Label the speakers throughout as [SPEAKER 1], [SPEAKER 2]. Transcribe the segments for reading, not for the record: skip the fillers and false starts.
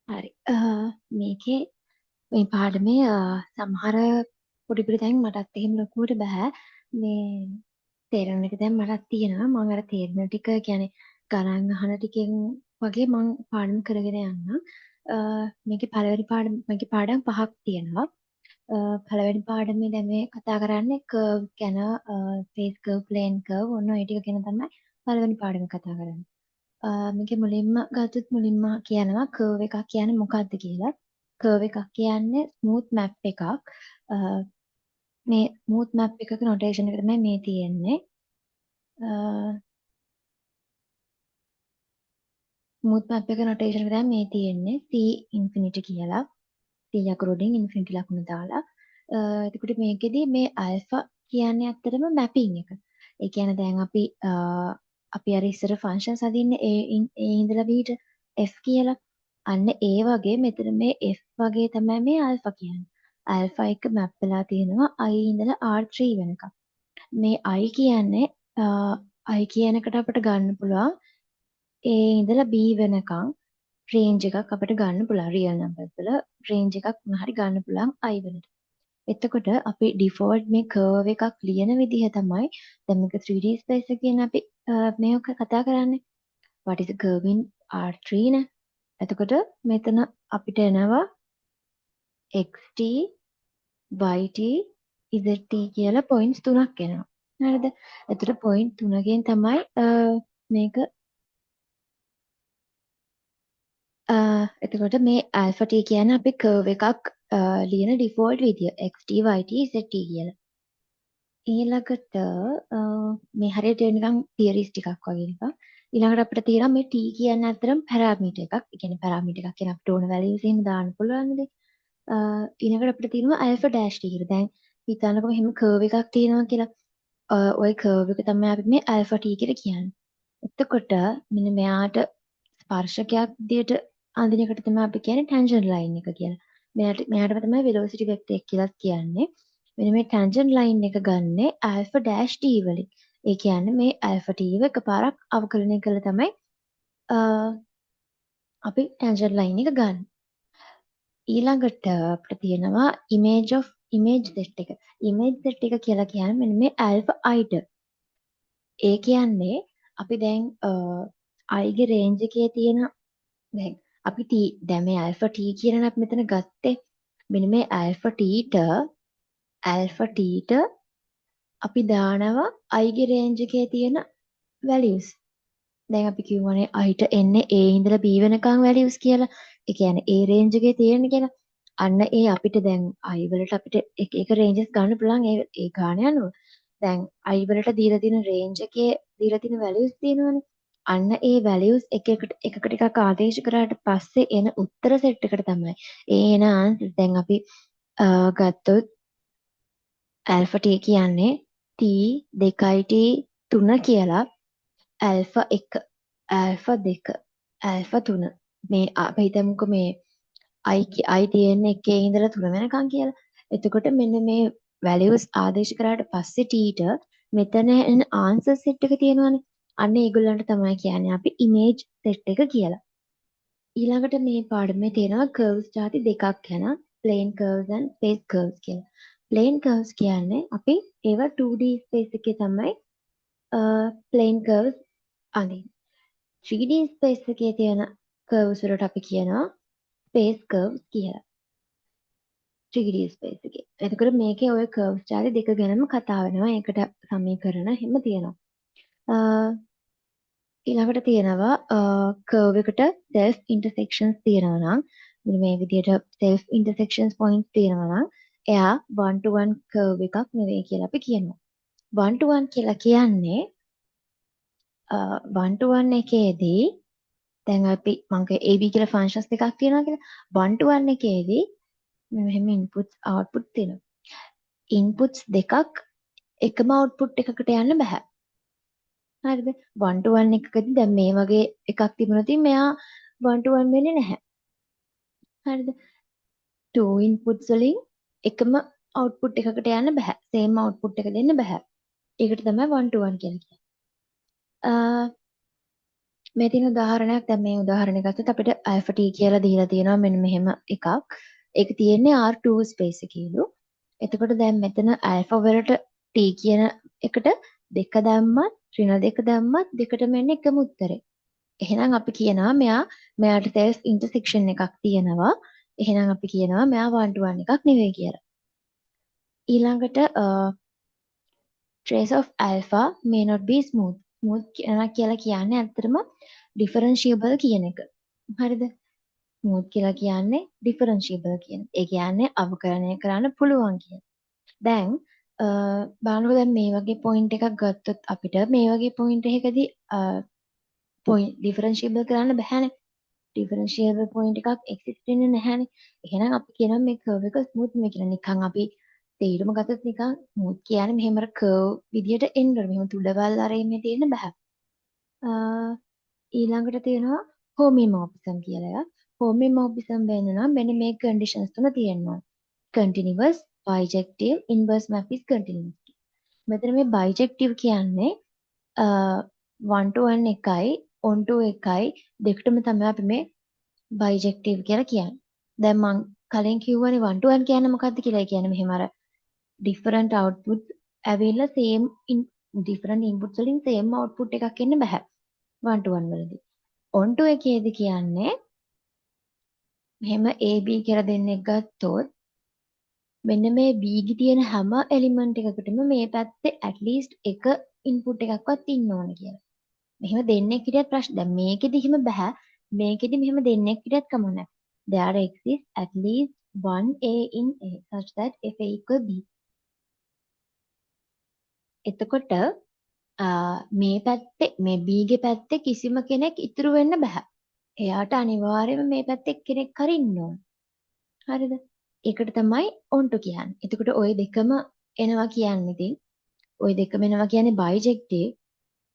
[SPEAKER 1] හරි. මේකේ මේ පාඩමේ සමහර පොඩි පොඩි තැන් මටත් එහෙම ලොකුවට බෑ. මේ තේරෙන එක දැන් මටත් තියෙනවා. මම අර තේරෙන ටික කියන්නේ ගණන් අහන ටිකෙන් වගේ මම පාඩම් කරගෙන යන්නම්. මේකේ පළවෙනි මේකේ පාඩම් පහක් තියෙනවා. පළවෙනි පාඩමේ දැන් මේ කතා කරන්නේ කර්ව් ගැන, ස්පේස් කර්ව්, ප්ලේන් කර්ව් ඔන්න ඔය ටික ගැන තමයි පළවෙනි පාඩමේ කතා කරන්නේ. මේකේ මුලින්ම කියනවා කර්ව් එකක් කියන්නේ මොකක්ද කියලා. කර්ව් එකක් කියන්නේ ස්මූත් මැප් එකක්. අ, මේ ස්මූත් මැප් එකක නොටේෂන් එක තමයි මේ තියෙන්නේ. ස්මූත් මැප් එක නොටේෂන් එක තමයි මේ තියෙන්නේ. C ඉන්ෆිනිටි කියලා. C අකුරකින් ඉන්ෆිනිටි ලකුණ දාලා. එතකොට මේකෙදි මේ අල්ෆා කියන්නේ ඇත්තටම මැපින් එක. ඒ කියන්නේ දැන් අපි අර ඉස්සර ෆන්ක්ෂන්ස් හදින්නේ A ඉඳලා B ට F කියලා. අන්න ඒ වගේ මෙතන මේ F වගේ තමයි මේ අල්ෆා කියන්නේ. අල්ෆා එක මැප් වෙලා තියෙනවා I ඉඳලා R3 වෙනකම්. මේ I කියන්නේ I කියන එකට අපිට ගන්න පුළුවන් A ඉඳලා B වෙනකම් රේන්ජ් එකක් අපිට ගන්න පුළුවන්. රියල් නම්බර්ස් වල රේන්ජ් එකක් මොන හරි ගන්න පුළුවන් I වලට. එතකොට අපි ඩිෆෝල්ට් මේ කර්ව් එකක් ලියන විදිහ තමයි දැන් මේක 3D ස්පේස් එකකින් අපි මේක කතා කරන්නේ. what is a curve in R3 නේ. එතකොට මෙතන අපිට එනවා xt yt zt කියලා පොයින්ට්ස් තුනක් එනවා. හරිද? එතකොට පොයින්ට් තුනකින් තමයි මේක එතකොට මේ alpha t කියන්නේ අපි curve එකක් ලියන ඩිෆෝල්ට් විදිය xt yt zt කියලා. ඊළඟට මේ හරියට නිකන් තියරිස් ටිකක් වගේ නිකන්. ඊළඟට අපිට තියෙනවා මේ t කියන්නේ අතරම පැරාමීටර් එකක්. ඒ කියන්නේ පැරාමීටර් එකක් කියන අපිට ඕන වැලියුස් එහෙම දාන්න පුළුවන් නේද? ඊළඟට අපිට තියෙනවා alpha dash t කියලා. දැන් හිතන්නකො මෙහෙම කර්ව් එකක් තියෙනවා කියලා. ওই කර්ව් එක තමයි අපි මේ alpha t කියලා කියන්නේ. එතකොට මෙන්න මෙයාට ස්පර්ශකයක් විදියට අඳින එකට තමයි අපි කියන්නේ ටැන්ජන්ට් ලයින් එක කියලා. මෙයාට තමයි වෙලොසිටි වෙක්ටර් එක කියලා කියන්නේ. මෙන්න මේ ටැන්ජන්ට් ලයින් එක ගන්නෙ alpha dash t වලින්. ඒ කියන්නේ මේ alpha t එක එකපාරක් අවකලනය කළා තමයි අපි ටැන්ජන්ට් ලයින් එක ගන්න. ඊළඟට අපිට තියෙනවා image set එක. image set එක කියලා කියන්නේ මෙන්න මේ alpha i ට. ඒ කියන්නේ අපි දැන් i ගේ රේන්ජ් එකේ තියෙන දැන් අපි දැන් මේ alpha t කියන අපි මෙතන ගත්තේ මෙන්න මේ alpha t ට අපි දානවා i ගේ රේන්ජ් එකේ තියෙන values. දැන් අපි කියවනේ i ට එන්නේ a ඉඳලා b වෙනකන් values කියලා. ඒ කියන්නේ a රේන්ජ් එකේ තියෙන කියලා. අන්න ඒ අපිට දැන් i වලට අපිට එක රේන්ජස් ගන්න පුළුවන් ඒ ගාන යනවා. දැන් i වලට දීලා තියෙන රේන්ජ් එකේ දීලා තියෙන values තියෙනවනේ. අන්න ඒ values එකකට එකක් ආදේශ කරාට පස්සේ එන උත්තර සෙට් එකට තමයි ඒ එන answer. දැන් අපි ගත්තොත් alpha t කියන්නේ t 2 t 3 කියලා alpha 1 alpha 2 alpha 3 මේ අපි හිතමුකෝ මේ i තියෙන්නේ 1 ඉඳලා 3 වෙනකන් කියලා. එතකොට මෙන්න මේ values ආදේශ කරාට පස්සේ t ට මෙතන එන answer set එක තියෙනවනේ. අන්න ඒගොල්ලන්ට තමයි කියන්නේ අපි image set එක කියලා. ඊළඟට මේ පාඩමේ තියෙනවා curves ಜಾති දෙකක් යන plane curves and space curves කියලා. plane curves කියන්නේ අපි ඒවා 2D space එකේ තමයි plane curves අඳින්නේ. 3D space එකේ තියෙන curves වලට අපි කියනවා space curves කියලා. 3D space එකේ. එතකොට මේකේ ඔය curves ಜಾති දෙක ගැනම කතා වෙනවා. ඒකට සමීකරණ හැම තියෙනවා. ඊළඟට තියෙනවා curve එකට self intersections තියෙනවා නම් මෙන්න මේ විදිහට self intersections points තියෙනවා නම් එයා one to one curve එකක් නෙවෙයි කියලා අපි කියනවා. one to one කියලා කියන්නේ one to one එකේදී දැන් අපි මම AB කියලා functions දෙකක් තියෙනවා කියලා one to one එකේදී මෙහෙම inputs outputs තියෙනවා. inputs දෙකක් එකම output එකකට යන්න බෑ. හරිද? 1 to 1 එකකදී දැන් මේ වගේ එකක් තිබුණොත් මෙයා 1 to 1 වෙන්නේ නැහැ. හරිද? 2 inputs වලින් එකම output එකකට යන්න බෑ. same output එක දෙන්න බෑ. ඒකට තමයි 1 to 1 කියලා කියන්නේ. මේ තියෙන උදාහරණයක් දැන් මේ උදාහරණය ගත්තොත් අපිට alpha t කියලා දීලා තියෙනවා මෙන්න මෙහෙම එකක්. ඒක තියෙන්නේ R2 ස්පේස් එකේලු. එතකොට දැන් මෙතන alpha වලට t කියන එකට දෙක දැම්මත් ඍණ දෙක දැම්මත් දෙකටම එන්නේ එකම උත්තරේ. එහෙනම් අපි කියනවා මෙයාට self intersection එකක් තියෙනවා. එහෙනම් අපි කියනවා මෙයා 1 to 1 එකක් නෙවෙයි කියලා. ඊළඟට trace of alpha may not be smooth. smooth කියලා කියන්නේ ඇත්තටම differentiable කියන එක. හරිද? smooth කියලා කියන්නේ differentiable කියන එක. ඒ කියන්නේ අවකලනය කරන්න පුළුවන් කියන. දැන් බලන්නකො දැන් මේ වගේ point එකක් ගත්තොත් අපිට මේ වගේ point එකකදී point differentiable කරන්න බැහැනේ. differentiable point එකක් exist වෙන්නේ නැහැනේ. එහෙනම් අපි කියනවා මේ curve එක smooth නෙවෙයි කියලා. නිකන් අපි තේරුම ගත්තොත් නිකන් smooth කියන්නේ මෙහෙම curve විදියට එන්න ඕනේ. මෙහෙම තුඩවල් අරගෙන තියෙන්න බෑ. ඊළඟට තියෙනවා homomorphism කියලා එකක්. homomorphism වෙන්න නම් මෙන්න මේ conditions තුන තියෙනවා. continuous, bijective, inverse map is continuous. මෙතන මේ bijective කියන්නේ 1 to 1 එකයි on to එකයි දෙකටම තමයි අපි මේ bijective කියලා කියන්නේ. දැන් මං කලින් කිව්වනේ 1 to 1 කියන්නේ මොකක්ද කියලා. ඒ කියන්නේ මෙහෙම අර different output ඇවිල්ලා same different inputs වලින් same output එකක් එන්න බෑ 1 to 1 වලදී. on to එකේදී කියන්නේ මෙහෙම AB කියලා දෙන්නෙක් ගත්තොත් මෙන්න මේ B ගි තියෙන හැම එලිමන්ට් එකකටම මේ පැත්තේ at least එක input එකක්වත් ඉන්න ඕන කියලා. මෙහෙම දෙන්නෙක් හිටියත් ප්‍රශ්න. දැන් මේකෙදි එහෙම බෑ. මේකෙදි මෙහෙම දෙන්නෙක් හිටියත් කමක් නැහැ. There exists at least one A in A such that if A equal B. එතකොට මේ පැත්තේ මේ B ගේ පැත්තේ කිසිම කෙනෙක් ඉතුරු වෙන්න බෑ. එයාට අනිවාර්යයෙන්ම මේ පැත්තේ කෙනෙක් හරි ඉන්න ඕන. හරිද? ඒකට තමයි onto කියන්නේ. එතකොට ওই දෙකම එනවා කියන්නේ ඉතින් ওই දෙකම එනවා කියන්නේ bijective.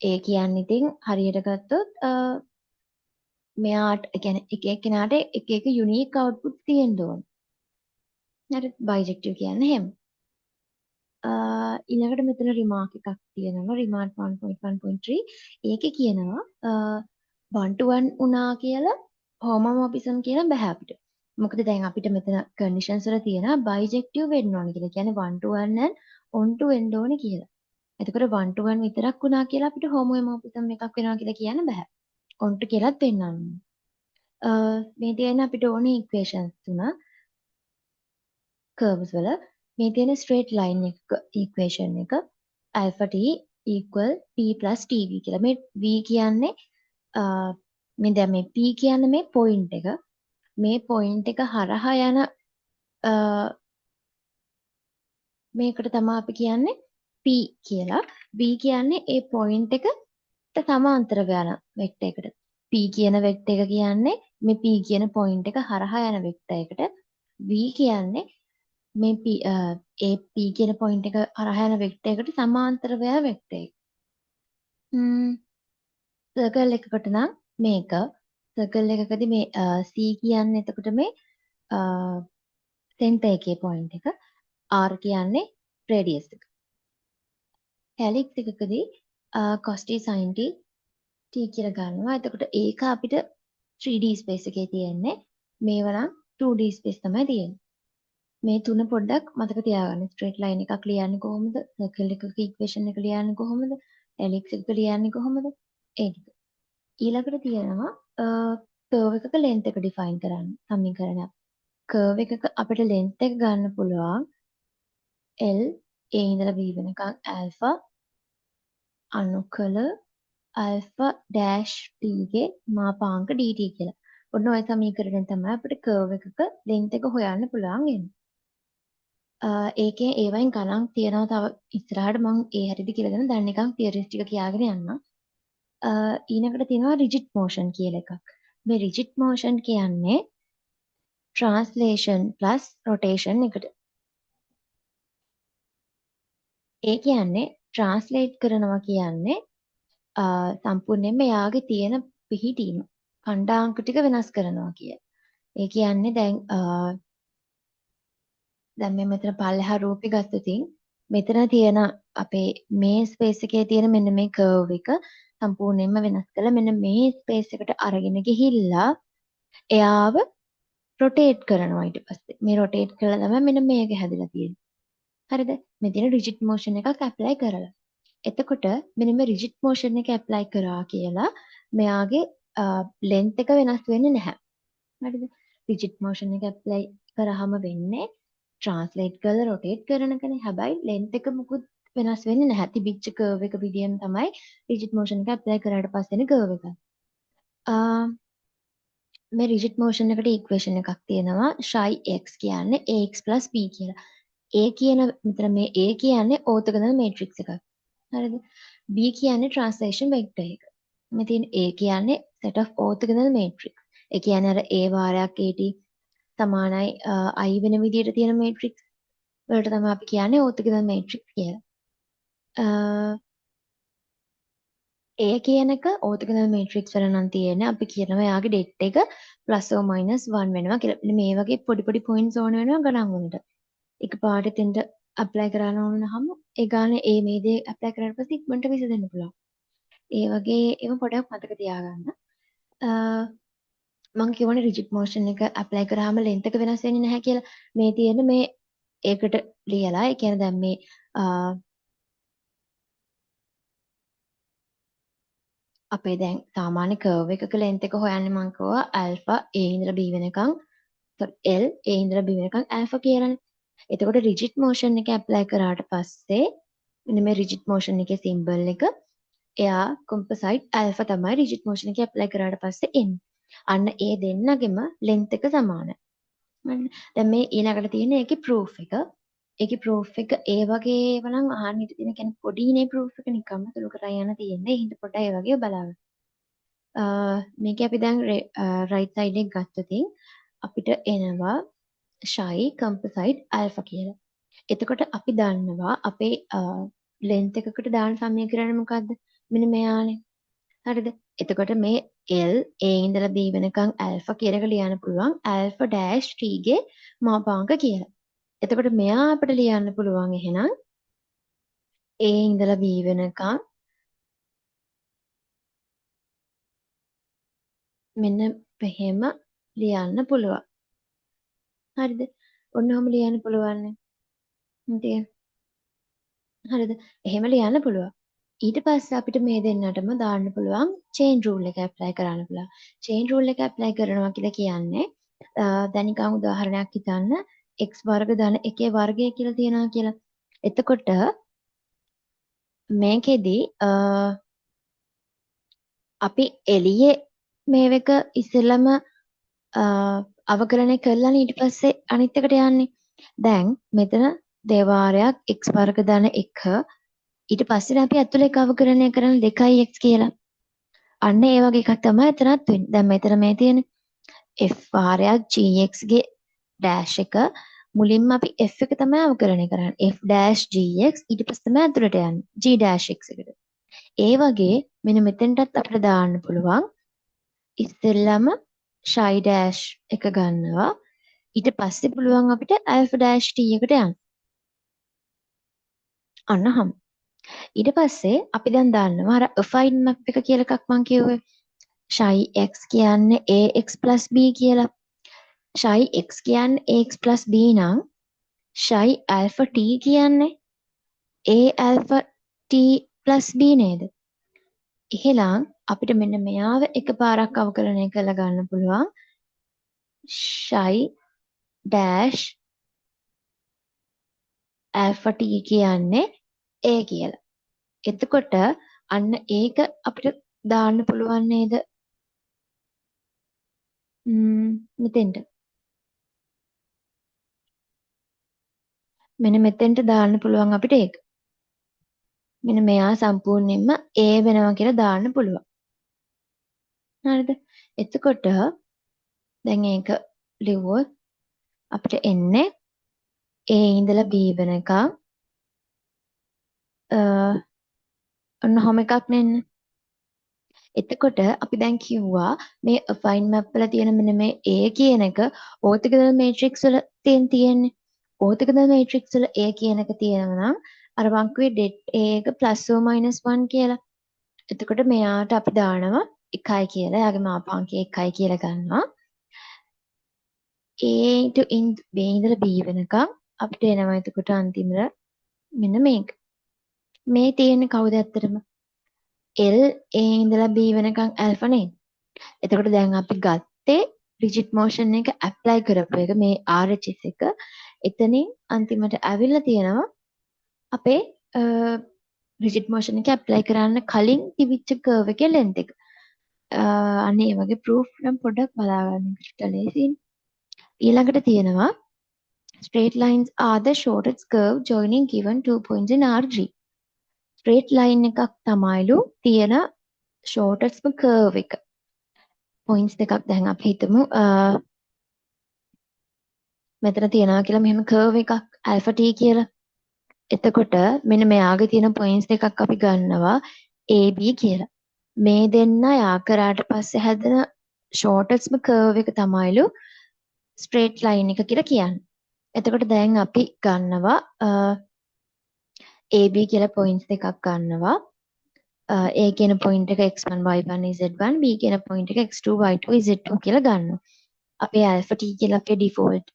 [SPEAKER 1] ඒ කියන්නේ ඉතින් හරියට ගත්තොත් මෙයාට කියන්නේ එක එක්කෙනාට එක එක යුනික් අවුට්පුට් තියෙන්න ඕන. හරිද? bijective කියන්නේ එහෙම. ඊළඟට මෙතන රිමාර්ක් එකක් තියෙනවා රිමාර්ක් 1.1.3 ඒකේ කියනවා 1 to 1 උනා කියලා homomorphism කියලා බෑ අපිට. මොකද දැන් අපිට මෙතන conditions වල තියෙනවා bijective වෙන්න ඕන කියලා. කියන්නේ 1 to 1 and on to වෙන්න ඕනේ කියලා. එතකොට 1 to 1 විතරක් වුණා කියලා අපිට homomorphism එකක් වෙනවා කියලා කියන්න බෑ. on to කියලාත් පෙන්වන්න. මේ තියෙන අපිට ඕනේ equations තුන curves වල මේ තියෙන straight line එක equation එක alpha t equal p plus tv කියලා. මේ v කියන්නේ මේ දැන් මේ p කියන්නේ මේ point එක. මේ point එක හරහා යන මේකට තමයි අපි කියන්නේ p කියලා. v කියන්නේ ඒ point එකට සමාන්තරව යන vector එකට. p කියන vector එක කියන්නේ මේ p කියන point එක හරහා යන vector එකට. v කියන්නේ මේ p කියන point එක හරහා යන vector එකට සමාන්තරව යන vector එක. circle එකකට නම් මේක circle එකකදී මේ c කියන්නේ එතකොට මේ center එකේ point එක r කියන්නේ radius එක. helix එකකදී cos t sin t t කියලා ගන්නවා. එතකොට ඒක අපිට 3D space එකේ තියෙන්නේ. මේව නම් 2D space තමයි තියෙන්නේ. මේ තුන පොඩ්ඩක් මතක තියාගන්න. ස්ට්‍රේට් ලයින් එකක් ලියන්නේ කොහොමද? සර්කල් එකක ඉක්වේෂන් එක ලියන්නේ කොහොමද? එලිප්ස් එක ලියන්නේ කොහොමද? ඒ ටික. ඊළඟට තියෙනවා කර්ව් එකක ලෙන්ත් එක ඩිෆයින් කරන්න සමීකරණයක්. කර්ව් එකක අපිට ලෙන්ත් එක ගන්න පුළුවන් L A ඉඳලා B වෙනකන් alpha අනුකල alpha dash t ගේ මාපාංක dt කියලා. ඔන්න ඔය සමීකරණයෙන් තමයි අපිට කර්ව් එකක ලෙන්ත් එක හොයන්න පුළුවන් වෙන්නේ. ඒකේ ඒවයින් ගණන් තියෙනවා තව ඉස්සරහට මම ඒ හැටියට කියලා දෙන්න දැන් නිකන් තියරිස් ටික කියාගෙන යන්න. ඊළඟට තියෙනවා රිජිඩ් මෝෂන් කියලා එකක්. මේ රිජිඩ් මෝෂන් කියන්නේ ට්‍රාන්ස්ලේෂන් ප්ලස් රොටේෂන් එකට. ඒ කියන්නේ ට්‍රාන්ස්ලේට් කරනවා කියන්නේ සම්පූර්ණයෙන්ම යාගේ තියෙන පිහිටීම ඛණ්ඩාංක ටික වෙනස් කරනවා කිය. ඒ කියන්නේ දැන් මේ මෙතන පල්ලෙහා රූපේ ගත්තොතින් මෙතන තියෙන අපේ මේ ස්පේස් එකේ තියෙන මෙන්න මේ කර්ව් එක සම්පූර්ණයෙන්ම වෙනස් කරලා මෙන්න මේ ස්පේස් එකට අරගෙන ගිහිල්ලා එයාව රොටේට් කරනවා ඊට පස්සේ. මේ රොටේට් කළා තමයි මෙන්න මේක හැදලා තියෙන්නේ. හරිද? මෙතන රිජිඩ් මෝෂන් එකක් ඇප්ලයි කරලා. එතකොට මෙන්න මේ රිජිඩ් මෝෂන් එක ඇප්ලයි කරා කියලා මෙයාගේ ලෙන්ත් එක වෙනස් වෙන්නේ නැහැ. හරිද? රිජිඩ් මෝෂන් එක ඇප්ලයි කරාම වෙන්නේ ට්‍රාන්ස්ලේට් කරලා රොටේට් කරන එකනේ. හැබැයි ලෙන්ත් එක මුකුත් වෙනස් වෙන්නේ නැහැ. තිබිච්ච කර්ව් එක විදියෙන් තමයි රිජිඩ් මෝෂන් එක ඇප්ලයි කරාට පස්සේ කර්ව් එක. මේ රිජිඩ් මෝෂන් එකට ඉක්වේෂන් එකක් තියෙනවා ෂයි x කියන්නේ ax b කියලා. A කියන මෙතන මේ A කියන්නේ ඕර්තෝගනල් මේට්‍රික්ස් එකක්. හරිද? B කියන්නේ ට්‍රාන්ස්ලේෂන් වෙක්ටර් එක. මෙතන A කියන්නේ set of orthogonal matrix. ඒ කියන්නේ අර A වාරයක් AT සමානයි I වෙන විදිහට තියෙන මේට්‍රික්ස් වලට තමයි අපි කියන්නේ orthogonal matrix කියලා. A කියන එක orthogonal matrix වල නම් තියෙන්නේ අපි කියනවා යාගේ det එක ±1 වෙනවා කියලා. මෙන්න මේ වගේ පොඩි පොඩි points ඕන වෙනවා ගණන් වලට. එකපාරට එතෙන්ට apply කරන්න ඕන නම් ඒ ගානේ මේ දේ apply කරාට පස්සේ ඉක්මනට විසඳෙන්න පුළුවන්. ඒ වගේ ඒවා පොඩ්ඩක් මතක තියාගන්න. මම කියවනේ රිජිඩ් මෝෂන් එක apply කරාම length එක වෙනස් වෙන්නේ නැහැ කියලා. මේ තියෙන මේ ඒකට ලියලා ඒ කියන්නේ දැන් මේ අපේ දැන් සාමාන්‍ය curve එකක length එක හොයන්නේ මම කිව්වා alpha a ඉඳලා b වෙනකන් L a ඉඳලා b වෙනකන් alpha කියලානේ. එතකොට රිජිඩ් මෝෂන් එක ඇප්ලයි කරාට පස්සේ මෙන්න මේ රිජිඩ් මෝෂන් එකේ සිම්බල් එක එයා කොම්පොසයිට් ඇල්ෆා තමයි රිජිඩ් මෝෂන් එක ඇප්ලයි කරාට පස්සේ එන්නේ. අන්න ඒ දෙන්නගෙම ලෙන්ත් එක සමානයි. හරිද? දැන් මේ ඊළඟට තියෙන ඒකේ ප්‍රූෆ් එක. ඒකේ ප්‍රූෆ් එක ඒ වගේ ඒවා නම් අහන්න ඉඳ තියෙන කියන්නේ පොඩිනේ ප්‍රූෆ් එක නිකම්ම සුළු කරලා යන්න තියෙන්නේ. හින්දා පොඩ්ඩක් ඒ වගේ බලන්න. මේකේ අපි දැන් රයිට් සයිඩ් එක ගත්තොතින් අපිට එනවා ෂයි කම්පොසයිට් ඇල්ෆා කියලා. එතකොට අපි දන්නවා අපේ ලෙන්ත් එකකට දාන සමීකරණය මොකද්ද? මෙන්න මෙයානේ. හරිද? එතකොට මේ L A ඉඳලා B වෙනකන් ඇල්ෆා කියන එක ලියන්න පුළුවන් ඇල්ෆා ඩෑෂ් T ගේ මාපාංක කියලා. එතකොට මෙයා අපිට ලියන්න පුළුවන් එහෙනම් A ඉඳලා B වෙනකන් මෙන්න මෙහෙම ලියන්න පුළුවන්. හරිද? ඔන්නෝම ලියන්න පුළුවන් නේ. හරිද? එහෙම ලියන්න පුළුවන්. ඊට පස්සේ අපිට මේ දෙන්නටම දාන්න පුළුවන් චේන් රූල් එක ඇප්ලයි කරන්න පුළුවන්. චේන් රූල් එක ඇප්ලයි කරනවා කියලා කියන්නේ දැන් නිකන් උදාහරණයක් හිතන්න x වර්ග ධන 1 වර්ගය කියලා තියනවා කියලා. එතකොට මේකෙදි අපි එළියේ මේක ඉස්සෙල්ලම අවකලනය කරලා ඊට පස්සේ අනිත් එකට යන්නේ. දැන් මෙතන දෙවාරයක් x වර්ග ධන 1 ඊට පස්සේ අපි ඇතුළේ එක අවකලනය කරන 2x කියලා. අන්න ඒ වගේ එකක් තමයි එතනත් වෙන්නේ. දැන් මෙතන මේ තියෙන f වාරයක් gx ගේ ඩෑෂ් එක මුලින්ම අපි f එක තමයි අවකලනය කරන්නේ. f ඩෑෂ් gx ඊට පස්සේ තමයි ඇතුළට යන්නේ. g ඩෑෂ් x එකට. ඒ වගේ මෙන්න මෙතෙන්ටත් අපිට දාන්න පුළුවන්. ඉස්සෙල්ලම ෂයි ඩෑෂ් එක ගන්නවා. ඊට පස්සේ පුළුවන් අපිට alpha ඩෑෂ් t එකට යන්න. අන්න හම්. ඊට පස්සේ අපි දැන් දන්නවා අර affine map එක කියලා එකක් මං කිව්වේ. ෂයි x කියන්නේ ax b කියලා. ෂයි x කියන්නේ ax b නම් ෂයි alpha t කියන්නේ a alpha t b නේද? එහෙනම් අපිට මෙන්න මෙයාව එකපාරක් අවකලනය කරලා ගන්න පුළුවන්. ෂයි ඩෑෂ් alpha t කියන්නේ a කියලා. එතකොට අන්න ඒක අපිට දාන්න පුළුවන් නේද? මෙතෙන්ට. මෙන්න මෙතෙන්ට දාන්න පුළුවන් අපිට ඒක. මෙන්න මෙයා සම්පූර්ණයෙන්ම A වෙනවා කියලා දාන්න පුළුවන්. හරිද? එතකොට දැන් ඒක ලිව්වොත් අපිට එන්නේ A ඉඳලා B වෙනකම් ඔන්නෝම එකක් නෙන්නේ. එතකොට අපි දැන් කිව්වා මේ affine map වල තියෙන මෙන්න මේ A කියන එක orthogonal matrix වල තියෙන්නේ. orthogonal matrix වල A කියන එක තියෙනවා නම් අර මං කිව්වේ det A එක ±1 කියලා. එතකොට මෙයාට අපි දානවා 1යි කියලා. එයාගේ මාපාංකය 1යි කියලා ගන්නවා. B ඉඳලා B වෙනකම් අපිට එනවා එතකොට අන්තිමට මෙන්න මේක. මේ තියෙන්නේ කවුද ඇත්තටම? L A ඉඳලා B වෙනකම් ඇල්ෆා නේද? එතකොට දැන් අපි ගත්තේ රිජිඩ් මෝෂන් එක ඇප්ලයි කරපු එක මේ RHS එක. එතනින් අන්තිමට ඇවිල්ලා තියෙනවා අපේ රිජිඩ් මෝෂන් එක ඇප්ලයි කරන්න කලින් තිබිච්ච කර්ව් එකේ ලෙන්ත් එක. අනේ මේ වගේ ප්‍රූෆ් නම් පොඩ්ඩක් බලා ගන්න ඉතින් ලේසියිනේ. ඊළඟට තියෙනවා straight lines are the shortest curve joining given 2 points in RG. straight line එකක් තමයිලු තියෙන shortest curve එක. points දෙකක් දැන් අපි හිතමු මෙතන තියනවා කියලා මෙහෙම curve එකක් alpha t කියලා. එතකොට මෙන්න මෙයාගේ තියෙන points දෙකක් අපි ගන්නවා AB කියලා. මේ දෙන්න යා කරාට පස්සේ හැදෙන shortest curve එක තමයිලු straight line එක කියලා කියන්නේ. එතකොට දැන් අපි ගන්නවා AB කියලා points දෙකක් ගන්නවා. A කියන point එක x1 y1 z1 B කියන point එක x2 y2 z2 කියලා ගන්නවා. අපේ alpha t කියලා අපේ default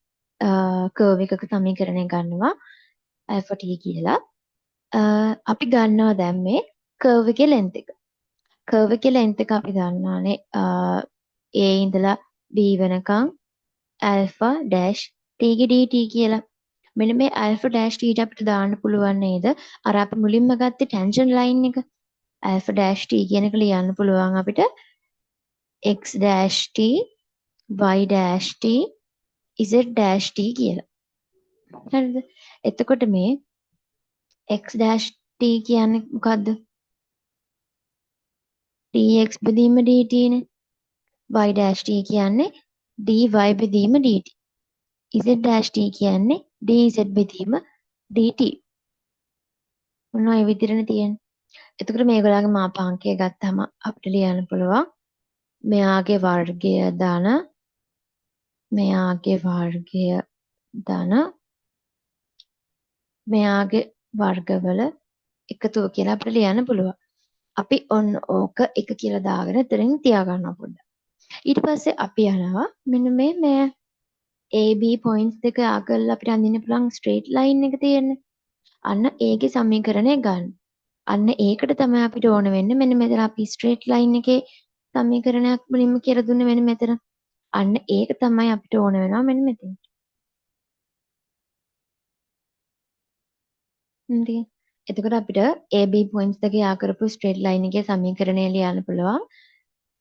[SPEAKER 1] curve එකක සමීකරණය ගන්නවා alpha t කියලා. අපි ගන්නවා දැන් මේ curve එකේ length එක. curve එකේ length එක අපි දන්නානේ A ඉඳලා B වෙනකන් alpha dash t ගේ dt කියලා. මෙන්න මේ alpha dash t අපිට දාන්න පුළුවන් නේද? අර අපි මුලින්ම ගත්තේ tangent line එක. alpha dash t කියන එක ලියන්න පුළුවන් අපිට x dash t y dash t z dash t කියලා. හරිද? එතකොට මේ x dash t කියන්නේ මොකද්ද? dx බෙදීම dt නේ. y dash t කියන්නේ dy බෙදීම dt. z dash t කියන්නේ dz බෙදීම dt. මොනවා ඒ විදිහටනේ තියෙන්නේ. එතකොට මේගොල්ලන්ගේ මාපාංකය ගත්තාම අපිට ලියන්න පුළුවන් මෙයාගේ වර්ගය ධන මෙයාගේ වර්ගය ධන මෙයාගේ වර්ගවල එකතුව කියලා අපිට ලියන්න පුළුවන්. අපි ඔන්න ඕක එක කියලා දාගෙන එතනින් තියාගන්නවා පොඩ්ඩක්. ඊට පස්සේ අපි යනවා මෙන්න මේ AB points දෙක අගල්ලා අපිට අඳින්න පුළුවන් straight line එක තියෙන්නේ. අන්න ඒකේ සමීකරණය ගන්න. අන්න ඒකට තමයි අපිට ඕන වෙන්නේ. මෙන්න මෙතන අපි straight line එකේ සමීකරණයක් මුලින්ම කියලා දුන්නේ මෙන්න මෙතන. අන්න ඒක තමයි අපිට ඕන වෙනවා මෙන්න මෙතන. හරි. එතකොට අපිට AB points දෙක යා කරපු straight line එකේ සමීකරණය ලියන්න පුළුවන්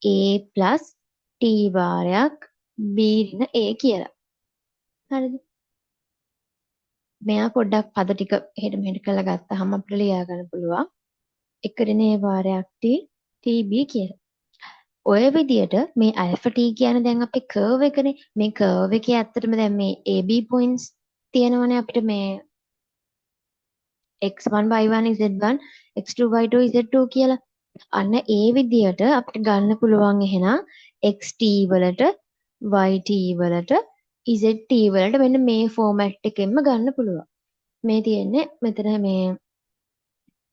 [SPEAKER 1] A plus t වාරයක් B ඍණ A කියලා. හරිද? මෙයා පොඩ්ඩක් පද ටික එහෙට මෙහෙට කරලා ගත්තාම අපිට ලියා ගන්න පුළුවන් 1 ඍණ A වාරයක් t TB කියලා. ඔය විදියට මේ alpha t කියන්නේ දැන් අපේ curve එකනේ. මේ curve එකේ ඇත්තටම දැන් මේ AB points තියෙනවනේ අපිට මේ x1 y1 z1 x2 y2 z2 කියලා. අන්න ඒ විදියට අපිට ගන්න පුළුවන් එහෙනම් xt වලට yt වලට zt වලට මෙන්න මේ ෆෝමැට් එකෙන්ම ගන්න පුළුවන්. මේ තියෙන්නේ මෙතන මේ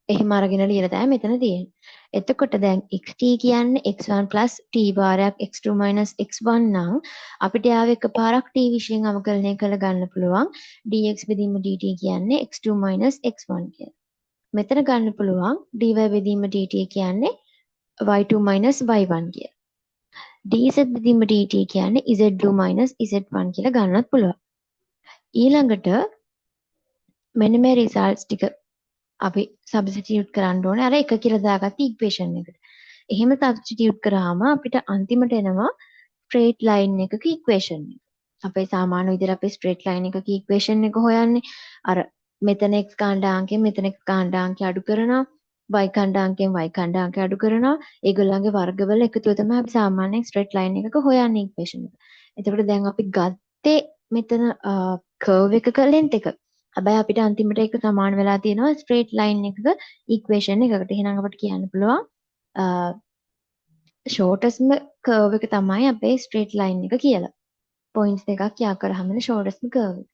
[SPEAKER 1] එහෙම අරගෙන ලියලා තමයි මෙතන තියෙන්නේ. එතකොට දැන් xt කියන්නේ x1 t වාරයක් x2 x1 නම් අපිට යාව එකපාරක් t විශ්යෙන් අවකලනය කරලා ගන්න පුළුවන් dx බෙදීම dt කියන්නේ x2 x1 කියලා. මෙතන ගන්න පුළුවන් dy බෙදීම dt කියන්නේ y2 y1 කියලා. dz බෙදීම dt කියන්නේ z2 z1 කියලා ගන්නත් පුළුවන්. ඊළඟට මෙන්න මේ රිසල්ට්ස් ටික අපි සබ්ස්ටිටියුට් කරන්න ඕනේ අර එක කියලා දාගත්ත ඉක්වේෂන් එකට. එහෙම සබ්ස්ටිටියුට් කරාම අපිට අන්තිමට එනවා ස්ට්‍රේට් ලයින් එකක ඉක්වේෂන් එක. අපේ සාමාන්‍ය විදිහට අපේ ස්ට්‍රේට් ලයින් එකක ඉක්වේෂන් එක හොයන්නේ අර මෙතන x කාණ්ඩාංකයෙන් මෙතන x කාණ්ඩාංකය අඩු කරනවා y කාණ්ඩාංකයෙන් y කාණ්ඩාංකය අඩු කරනවා ඒගොල්ලන්ගේ වර්ගවල එකතුව තමයි අපි සාමාන්‍යයෙන් ස්ට්‍රේට් ලයින් එකක හොයන්නේ ඉක්වේෂන් එක. එතකොට දැන් අපි ගත්තේ මෙතන කර්ව් එකක ලෙන්ත් එක. හැබැයි අපිට අන්තිමට ඒක සමාන වෙලා තියෙනවා ස්ට්‍රේට් ලයින් එකක ඉක්වේෂන් එකකට. එහෙනම් අපිට කියන්න පුළුවන් shortest curve එක තමයි අපේ straight line එක කියලා. points දෙකක් යා කරාම shortest curve එක.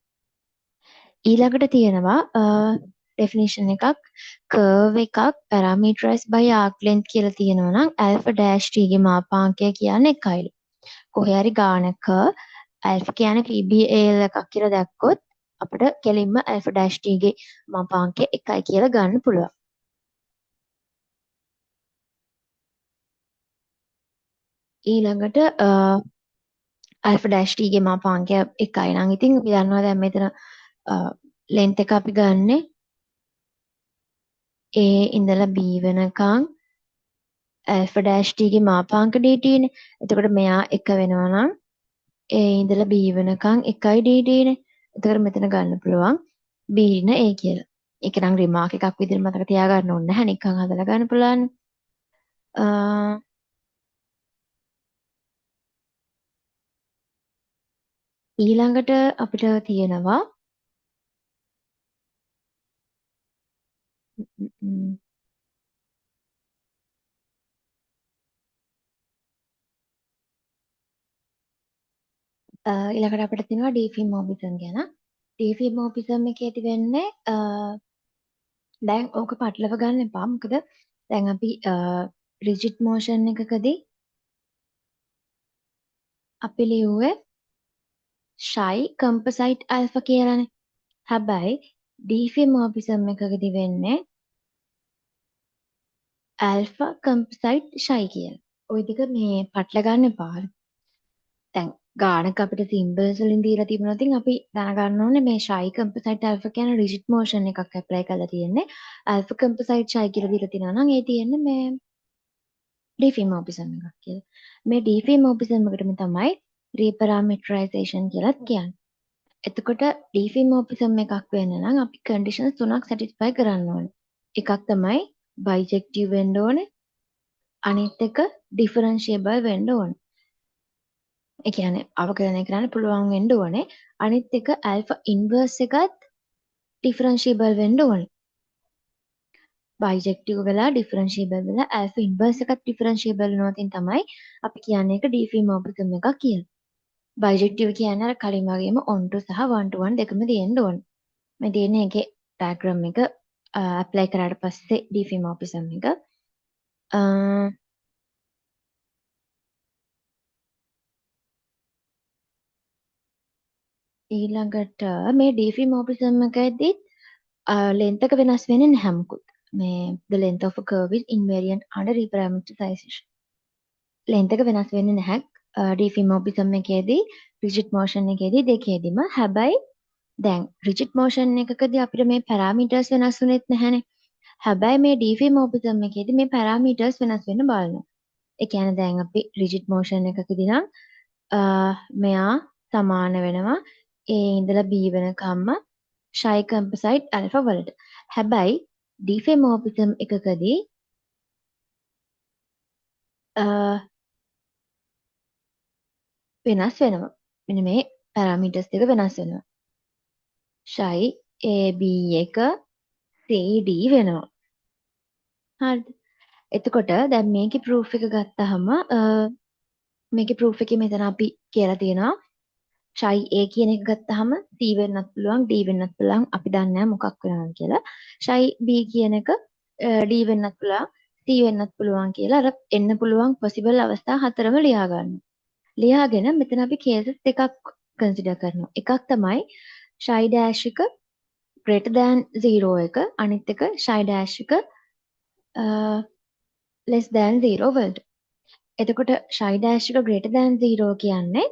[SPEAKER 1] ඊළඟට තියෙනවා definition එකක් curve එකක් parameterized by arc length කියලා තියෙනවා නම් alpha dash t ගේ මාපාංකය කියන්නේ එකයිලු. කොහේ හරි ගානක alpha කියන්නේ PBAL එකක් කියලා දැක්කොත් අපිට කෙලින්ම alpha dash t ගේ මාපාංකය එකයි කියලා ගන්න පුළුවන්. ඊළඟට alpha dash t ගේ මාපාංකය එකයි නම් ඉතින් අපි දන්නවා දැන් මෙතන length එක අපි ගන්නෙ A ඉඳලා B වෙනකන් alpha dash t ගේ මාපාංක dt නේ. එතකොට මෙයා 1 වෙනවා නම් A ඉඳලා B වෙනකන් 1යි dt නේ. එතකොට මෙතන ගන්න පුළුවන් B න A කියලා. ඒක නම් රිමාර්ක් එකක් විදිහට මතක තියාගන්න ඕනේ නැහැ. නිකන් හදලා ගන්න පුළුවන්. ඊළඟට අපිට තියෙනවා ඊළඟට අපිට තියෙනවා ඩීෆිමෝර්ෆිසම් ගැන. ඩීෆිමෝර්ෆිසම් එකේදී වෙන්නේ දැන් ඕක පටලව ගන්න එපා. මොකද දැන් අපි රිජිඩ් මෝෂන් එකකදී අපි ලියුවේ ෂයි කම්පොසයිට් ඇල්ෆා කියලානේ. හැබැයි ඩීෆිමෝර්ෆිසම් එකකදී වෙන්නේ ඇල්ෆා කම්පොසයිට් ෂයි කියලා. ওই දෙක මේ පටල ගන්න එපා. දැන් ගානක අපිට සිම්බල්ස් වලින් දීලා තිබුණා. ඉතින් අපි දැනගන්න ඕනේ මේ ෂයි කම්පොසයිට් ඇල්ෆා කියන රිජිඩ් මෝෂන් එකක් ඇප්ලයි කරලා තියෙන්නේ. ඇල්ෆා කම්පොසයිට් ෂයි කියලා දීලා තියෙනවා නම් ඒ තියෙන්නේ මේ ඩීෆිමෝර්ෆිසම් එකක් කියලා. මේ ඩීෆිමෝර්ෆිසම් එකටම තමයි රීපැරාමීටරයිසේෂන් කියලාත් කියන්නේ. එතකොට ඩීෆිමෝර්ෆිසම් එකක් වෙන්න නම් අපි කන්ඩිෂන්ස් තුනක් සැටිස්ෆයි කරන්න ඕනේ. එකක් තමයි බයිජෙක්ටිව් වෙන්න ඕනේ. අනිත් එක ඩිෆරන්ෂියබල් වෙන්න ඕනේ. ඒ කියන්නේ අවකලනය කරන්න පුළුවන් වෙන්න ඕනේ. අනිත් එක ඇල්ෆා ඉන්වර්ස් එකත් ඩිෆරන්ෂියබල් වෙන්න ඕනේ. බයිජෙක්ටිව් වෙලා ඩිෆරන්ෂියබල් වෙලා ඇල්ෆා ඉන්වර්ස් එකත් ඩිෆරන්ෂියබල් වෙනවකින් තමයි අපි කියන්නේ ඒක ඩීෆිමෝර්ෆිසම් එකක් කියලා. බයිජෙක්ටිව් කියන්නේ අර කලින් වගේම on to සහ one to one දෙකම තියෙන්න ඕනේ. මේ තියෙන්නේ ඒකේ ඩයග්‍රෑම් එක ඇප්ලයි කරාට පස්සේ ඩීෆිමෝර්ෆිසම් එක ඊළඟට මේ ඩීෆිමෝර්ෆිසම් එකේදී length එක වෙනස් වෙන්නේ නැහැ මොකුත්. මේ the length of a curve is invariant under reparameterization. length එක වෙනස් වෙන්නේ නැහැ. ඩීෆිමෝර්ෆිසම් එකේදී rigid motion එකේදී දෙකේදීම. හැබැයි දැන් rigid motion එකකදී අපිට මේ parameters වෙනස් වෙන්නේත් නැහැනේ. හැබැයි මේ ඩීෆිමෝර්ෆිසම් එකේදී මේ parameters වෙනස් වෙන්න බලනවා. ඒ කියන්නේ දැන් අපි rigid motion එකකදී නම් මෙයා සමාන වෙනවා A ඉඳලා B වෙනකම්ම ෂයි කම්පොසයිට් ඇල්ෆා වලට. හැබැයි ඩීෆිමෝර්ෆිසම් එකකදී වෙනස් වෙනවා. මෙන්න මේ පැරාමීටර්ස් දෙක වෙනස් වෙනවා. ෂයි AB එක CD වෙනවා. හරිද? එතකොට දැන් මේකේ ප්‍රූෆ් එක ගත්තාම මේකේ ප්‍රූෆ් එකේ මෙතන අපි කියලා තියෙනවා ෂයි A කියන එක ගත්තාම C වෙන්නත් පුළුවන් D වෙන්නත් පුළුවන් අපි දන්නේ නැහැ මොකක් වෙනවද කියලා. ෂයි B කියන එක D වෙන්නත් පුළුවන් C වෙන්නත් පුළුවන් කියලා අර එන්න පුළුවන් පොසිබල් අවස්ථා හතරම ලියා ගන්නවා. ලියාගෙන මෙතන අපි කේසස් දෙකක් කන්සිඩර් කරනවා. එකක් තමයි ෂයි ඩෑෂ් එක greater than 0 එක අනිත් එක ෂයි ඩෑෂ් එක less than 0 වලට. එතකොට ෂයි ඩෑෂ් එක greater than 0 කියන්නේ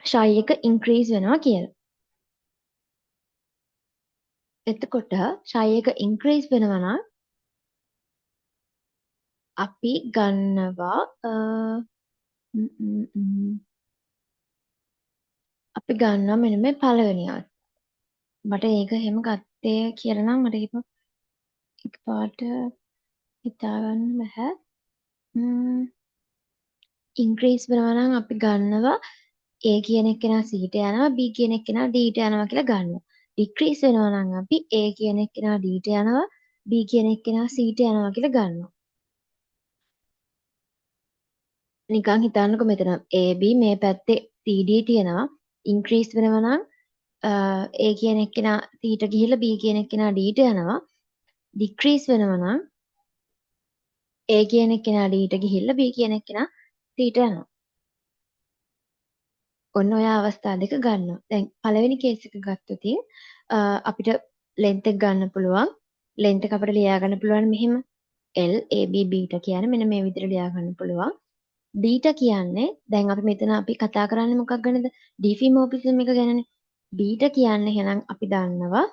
[SPEAKER 1] ෂයි එක ඉන්ක්‍රීස් වෙනවා කියලා. එතකොට ෂයි එක ඉන්ක්‍රීස් වෙනවා නම් අපි ගන්නවා අපි ගන්නවා මෙන්න මේ පළවෙනි අවස්ථාව. මට ඒක එහෙම ගත්තේ කියලා නම් මට එකපාරට හිතා ගන්න බැහැ. ඉන්ක්‍රීස් වෙනවා නම් අපි ගන්නවා A කියන එක්කෙනා C ට යනවා B කියන එක්කෙනා D ට යනවා කියලා ගන්නවා. ඩික්‍රීස් වෙනවා නම් අපි A කියන එක්කෙනා D ට යනවා B කියන එක්කෙනා C ට යනවා කියලා ගන්නවා. නිකන් හිතන්නකො මෙතන AB මේ පැත්තේ CD තියෙනවා ඉන්ක්‍රීස් වෙනවා නම් A කියන එක්කෙනා C ට ගිහිල්ලා B කියන එක්කෙනා D ට යනවා. decrease වෙනවා නම් A කියන එක්කෙනා D ට ගිහිල්ලා B කියන එක්කෙනා C ට යනවා. ඔන්න ඔය අවස්ථා දෙක ගන්නවා. දැන් පළවෙනි කේස් එක ගත්තොත් අපිට length එක ගන්න පුළුවන්. length එක අපිට ලියා ගන්න පුළුවන් මෙහෙම L AB B ට කියන්නේ මෙන්න මේ විදිහට ලියා ගන්න පුළුවන්. D ට කියන්නේ දැන් අපි මෙතන අපි කතා කරන්නේ මොකක් ගැනද? ඩිෆිමෝර්ෆිසම් එක ගැනනේ. D ට කියන්නේ එහෙනම් අපි දන්නවා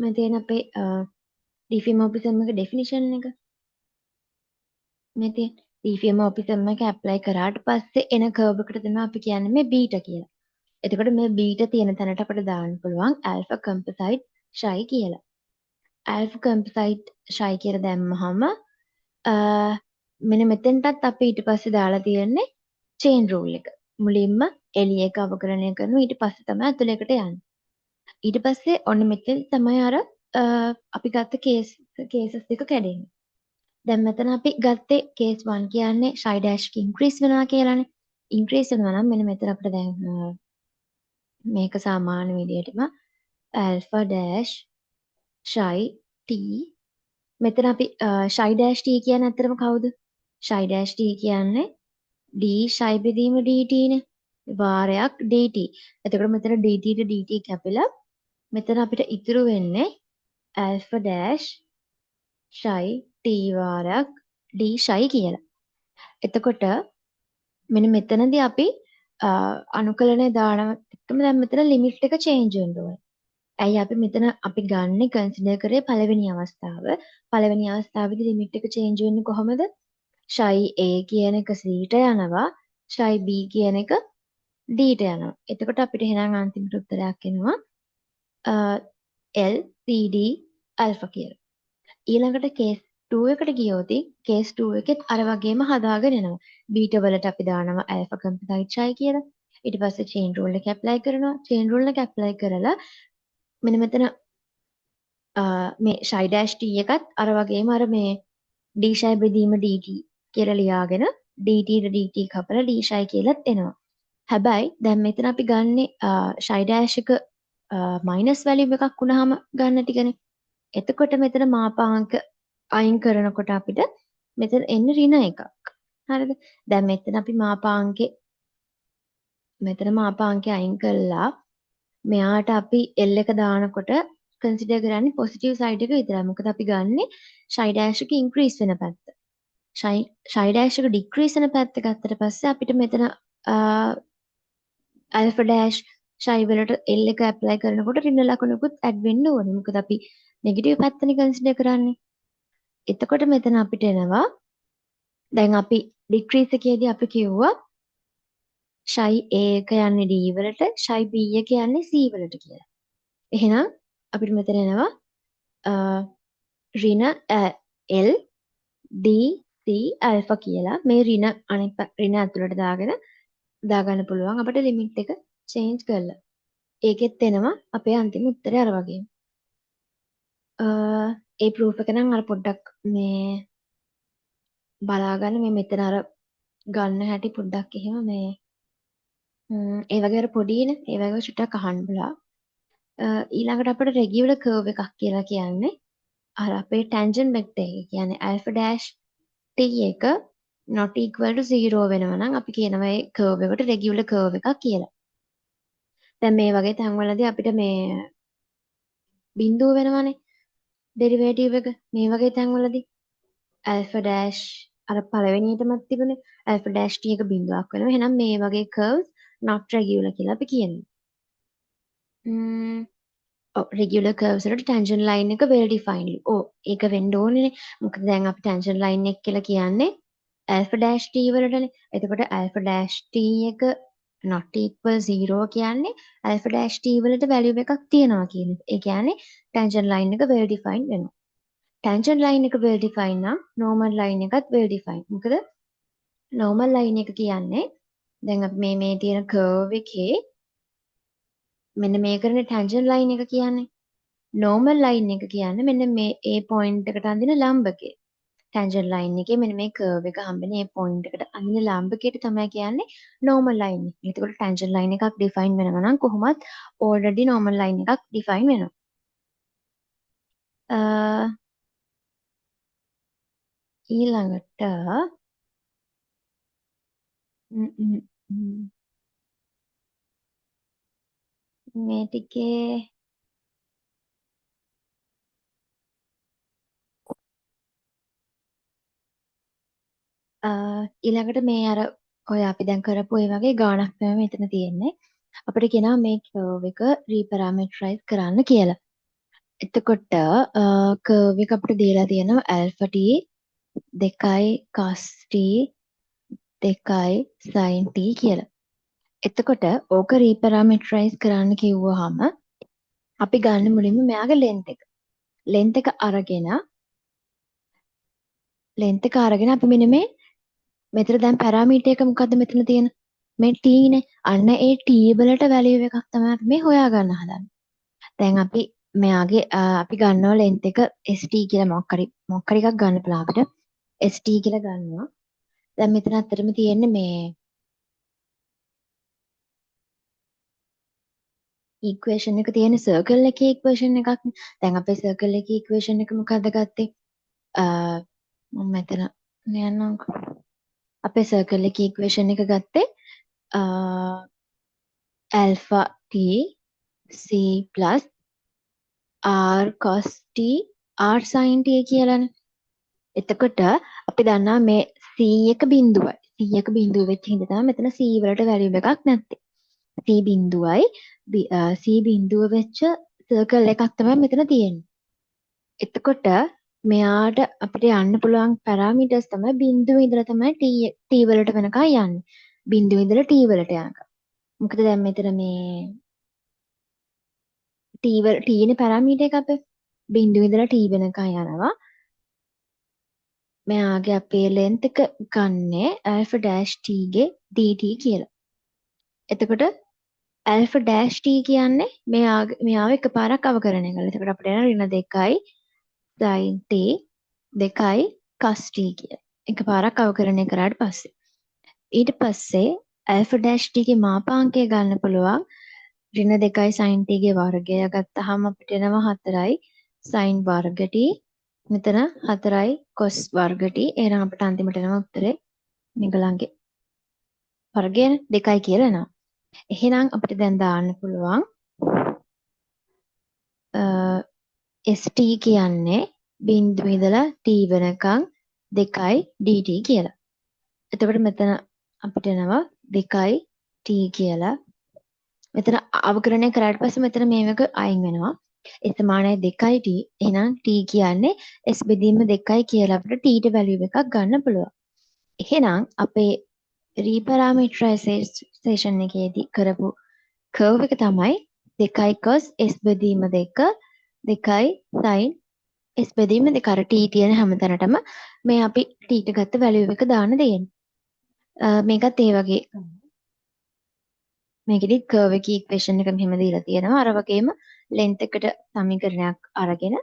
[SPEAKER 1] මේ තියෙන අපේ ඩිෆිමෝර්ෆිසම් එක ඩෙෆිනිෂන් එක. මේ තියෙන ඩිෆිමෝර්ෆිසම් එක ඇප්ලයි කරාට පස්සේ එන කර්ව් එකට තමයි අපි කියන්නේ මේ බීටා කියලා. එතකොට මේ බීටා තියෙන තැනට අපිට දාන්න පුළුවන් ඇල්ෆා කම්පොසයිට් ෂයි කියලා. ඇල්ෆා කම්පොසයිට් ෂයි කියලා දැම්මහම මෙන්න මෙතෙන්ටත් අපි ඊට පස්සේ දාලා තියෙන්නේ චේන් රූල් එක. මුලින්ම එළිය එක අවකලනය කරනවා ඊට පස්සේ තමයි ඇතුළේකට යන්නේ. ඊට පස්සේ ඔන්න මෙතෙන් තමයි අර අපි ගත්ත කේසස් දෙක කැඩෙන්නේ. දැන් මෙතන අපි ගත්තේ කේස් 1 කියන්නේ ෂයි ඩෑෂ් එක ඉන්ක්‍රීස් වෙනවා කියලානේ. ඉන්ක්‍රීස් වෙනවා නම් මෙන්න මෙතන අපිට දැන් මේක සාමාන්‍ය විදිහටම ඇල්ෆා ඩෑෂ් ෂයි ටී මෙතන අපි ෂයි ඩෑෂ් ටී කියන්නේ ඇත්තටම කවුද? ෂයි ඩෑෂ් ටී කියන්නේ D ෂයි බෙදීම dt නේ. වාරයක් dt. එතකොට මෙතන dt ට dt කැපිලා මෙතන අපිට ඉතුරු වෙන්නේ ඇල්ෆා ඩෑෂ් ෂයි ටී වාරයක් d ෂයි කියලා. එතකොට මෙන්න මෙතනදී අපි අනුකලනය දාන එකම දැන් මෙතන ලිමිට් එක චේන්ජ් වෙන්න ඕනේ. ඇයි අපි මෙතන අපි ගන්න කන්සිඩර් කරේ පළවෙනි අවස්ථාව. පළවෙනි අවස්ථාවේදී ලිමිට් එක චේන්ජ් වෙන්නේ කොහොමද? ෂයි A කියන එක C ට යනවා. ෂයි B කියන එක D ට යනවා. එතකොට අපිට එහෙනම් අන්තිමට උත්තරයක් එනවා L C D alpha කියලා. ඊළඟට කේස් 2 එකට ගියොත් කේස් 2 එකෙත් අර වගේම හදාගෙන එනවා. බීටා වලට අපි දානවා ඇල්ෆා කම්පොසයිට් ෂයි කියලා. ඊට පස්සේ චේන් රූල් එක ඇප්ලයි කරනවා. චේන් රූල් එක ඇප්ලයි කරලා මෙන්න මෙතන මේ ෂයි ඩෑෂ් ටී එකත් අර වගේම අර මේ ඩී ෂයි බෙදීම dt කියලා ලියාගෙන dt ට dt කපලා d ෂයි කියලාත් එනවා. හැබැයි දැන් මෙතන අපි ගන්නේ ෂයි ඩෑෂ් එක මයිනස් වැලියු එකක් වුණාම ගන්න ටිකනේ. එතකොට මෙතන මාපාංක අයින් කරනකොට අපිට මෙතන එන්නේ ඍණ එකක්. හරිද? දැන් මෙතන අපි මාපාංකේ අයින් කළා. මෙයාට අපි L එක දානකොට කන්සිඩර් කරන්නේ පොසිටිව් සයිඩ් එක විතරයි. මොකද අපි ගන්නෙ ෂයි ඩෑෂ් එක ඉන්ක්‍රීස් වෙන පැත්ත. ෂයි ඩෑෂ් එක ඩික්‍රීස් වෙන පැත්ත ගත්තට පස්සේ අපිට මෙතන ඇල්ෆා ඩෑෂ් ෂයි වලට L එක ඇප්ලයි කරනකොට ඍණ ලකුණකුත් ඇඩ් වෙන්න ඕනේ. මොකද අපි නෙගටිව් පැත්තනේ කන්සිඩර් කරන්නේ. එතකොට මෙතන අපිට එනවා දැන් අපි ඩික්‍රීස් එකේදී අපි කිව්වා ෂයි A එක යන්නේ D වලට ෂයි B එක යන්නේ C වලට කියලා. එහෙනම් අපිට මෙතන එනවා ඍණ L D C alpha කියලා මේ ඍණ අනිත් ඍණ ඇතුළට දාගන්න පුළුවන් අපිට ලිමිට් එක චේන්ජ් කරලා. ඒකෙත් එනවා අපේ අන්තිම උත්තරය අර වගේම. ඒ ප්‍රූෆ් එක නම් අර පොඩ්ඩක් මේ බලාගන්න මේ මෙතන අර ගන්න හැටි පොඩ්ඩක් එහෙම මේ ඒ වගේ අර පොඩිනේ ඒ වගේ චුට්ටක් අහන්න බලා. ඊළඟට අපිට රෙගියුලර් කර්ව් එකක් කියලා කියන්නේ අර අපේ ටැන්ජන්ට් වෙක්ටර් එක කියන්නේ alpha dash t එක not equal to 0 වෙනවා නම් අපි කියනවා ඒ කර්ව් එකට රෙගියුලර් කර්ව් එකක් කියලා. දැන් මේ වගේ තැන්වලදී අපිට මේ බිඳුව වෙනවනේ ඩෙරිවේටිව් එක මේ වගේ තැන්වලදී alpha dash අර පළවෙනියටමත් තිබුණේ alpha dash t එක බිඳුවක් වෙනවා. එහෙනම් මේ වගේ curves not regular කියලා අපි කියනවා. regular curves වලට tangent line එක well defined. ඒක වෙන්න ඕනේනේ. මොකද දැන් අපි tangent line එක කියලා කියන්නේ alpha dash t වලටනේ. එතකොට alpha dash t එක not equal 0 කියන්නේ alpha dash t වලට value එකක් තියනවා කියන එක. ඒ කියන්නේ tangent line එක well defined වෙනවා. tangent line එක well defined නම් normal line එකත් well defined. මොකද normal line එක කියන්නේ දැන් අපි මේ තියෙන curve එකේ මෙන්න මේකනේ tangent line එක කියන්නේ. normal line එක කියන්නේ මෙන්න මේ A point එකට අඳින ලම්බකය. ටැන්ජන්ට් ලයින් එකේ මෙන්න මේ කර්ව් එක හම්බෙන මේ පොයින්ට් එකට අනින ලම්බකයට තමයි කියන්නේ නෝමල් ලයින් එක. එතකොට ටැන්ජන්ට් ලයින් එකක් ඩිෆයින් වෙනවා නම් කොහොමත් ඕල්රෙඩි නෝමල් ලයින් එකක් ඩිෆයින් වෙනවා. ඊළඟට ම්, ම්, ම්, මේ ටිකේ ඊළඟට මේ අර ඔය අපි දැන් කරපු ඒ වගේ ගාණක් තමයි මෙතන තියෙන්නේ. අපිට කියනවා මේ කර්ව් එක රීපැරාමීටරයිස් කරන්න කියලා. එතකොට කර්ව් එක අපිට දීලා තියෙනවා alpha t 2 cos t 2 sin t කියලා. එතකොට ඕක රීපැරාමීටරයිස් කරන්න කිව්වහම අපි ගන්න මුලින්ම මෙයාගේ ලෙන්ත් එක. ලෙන්ත් එක අරගෙන අපි මෙන්න මේ මෙතන දැන් පැරාමීටර් එක මොකද්ද මෙතන තියෙන? මේ t නේ. අන්න ඒ t වලට වැලියු එකක් තමයි අපි මේ හොයාගන්න හදන්නේ. දැන් අපි මෙයාගේ අපි ගන්නවා ලෙන්ත් එක st කියලා මොකක් හරි එකක් ගන්න පුළුවන් අපිට. st කියලා ගන්නවා. දැන් මෙතන අතරම තියෙන්නේ මේ ඉක්වේෂන් එක තියෙන සර්කල් එකේ ඉක්වේෂන් එකක් නේ. දැන් අපේ සර්කල් එකේ ඉක්වේෂන් එක මොකද්ද ගත්තේ? මම මෙතන යන්නම්කෝ. අපේ සර්කල් එකේ ඉක්වේෂන් එක ගත්තේ alpha t c plus r cos t r sin t කියලානේ. එතකොට අපි දන්නවා මේ c එක බිඳුවයි. c එක බිඳුව වෙච්ච හින්දා තමයි මෙතන c වලට වැලියු එකක් නැත්තේ. c බිඳුවයි c බිඳුව වෙච්ච සර්කල් එකක් තමයි මෙතන තියෙන්නේ. එතකොට මෙයාට අපිට යන්න පුළුවන් පැරාමීටර්ස් තමයි බිඳුව ඉඳලා තමයි t වලට වෙනකන් යන්නේ. බිඳුව ඉඳලා t වලට යනකම්. මොකද දැන් මෙතන මේ t නේ පැරාමීටර් එක අපේ. බිඳුව ඉඳලා t වෙනකන් යනවා. මෙයාගේ අපේ ලෙන්ත් එක ගන්නේ alpha dash t ගේ dt කියලා. එතකොට alpha dash t කියන්නේ මෙයාව එකපාරක් අවකලනය කරලා. එතකොට අපිට එන ඍණ 2යි sin t 2යි cos t කියලා. එකපාරක් අවකලනය කරාට පස්සේ ඊට පස්සේ alpha dash t ගේ මාපාංකය ගන්න පුළුවන් ඍණ 2යි sin t ගේ වර්ගය ගත්තාම අපිට එනවා 4යි sin වර්ග t. මෙතන 4යි cos වර්ග t. එහෙනම් අපිට අන්තිමට එනවා උත්තරේ මේගොල්ලන්ගේ වර්ගයනේ 2යි කියලා එනවා. එහෙනම් අපිට දැන් දාන්න පුළුවන් st කියන්නේ බිංදුව ඉඳලා t වෙනකන් 2යි dt කියලා. එතකොට මෙතන අපිට එනවා 2යි t කියලා. මෙතන අවකලනය කරාට පස්සේ මෙතන මේක අයින් වෙනවා. ඒ සමානයි 2යි t. එහෙනම් t කියන්නේ s බෙදීම 2යි කියලා අපිට t ට වැලියු එකක් ගන්න පුළුවන්. එහෙනම් අපේ රීපැරාමීටරයිසේෂන් එකේදී කරපු කර්ව් එක තමයි 2යි cos s බෙදීම 2 2යි sin s බෙදීම 2. අර t තියෙන හැමතැනටම මේ අපි t ට ගත්ත වැලියු එක දාන්න දෙන්නේ. මේකත් ඒ වගේ මේකෙදි කර්ව් එකේ ඉක්වේෂන් එක මෙහෙම දීලා තියෙනවා. අර වගේම ලෙන්ත් එකට සමීකරණයක් අරගෙන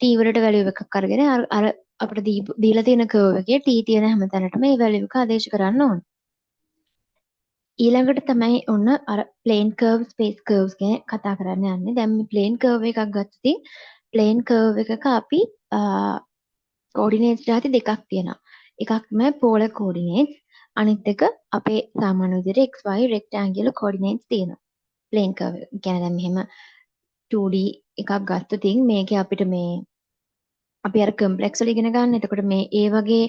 [SPEAKER 1] t වලට වැලියු එකක් අරගෙන අර අපිට දීලා තියෙන කර්ව් එකේ t තියෙන හැමතැනටම මේ වැලියු එක ආදේශ කරන්න ඕන. ඊළඟට තමයි ඔන්න අර ප්ලේන් කර්ව් ස්පේස් කර්ව්ස් ගැන කතා කරන්න යන්නේ. දැන් මේ ප්ලේන් කර්ව් එකක් ගත්තොත් ප්ලේන් කර්ව් එකක අපි කෝඩිනේට්ස් ಜಾති දෙකක් තියෙනවා. එකක් තමයි පෝලර් කෝඩිනේට්ස්. අනිත් එක අපේ සාමාන්‍ය විදිහට xy රෙක්ටැන්ගියුලර් කෝඩිනේට්ස් තියෙනවා. ප්ලේන් කර්ව් එක. කියන්නේ දැන් මෙහෙම 2D එකක් ගත්තොත් මේකේ අපිට මේ අපි අර කම්ප්ලෙක්ස් වල ඉගෙන ගන්න. එතකොට මේ ඒ වගේ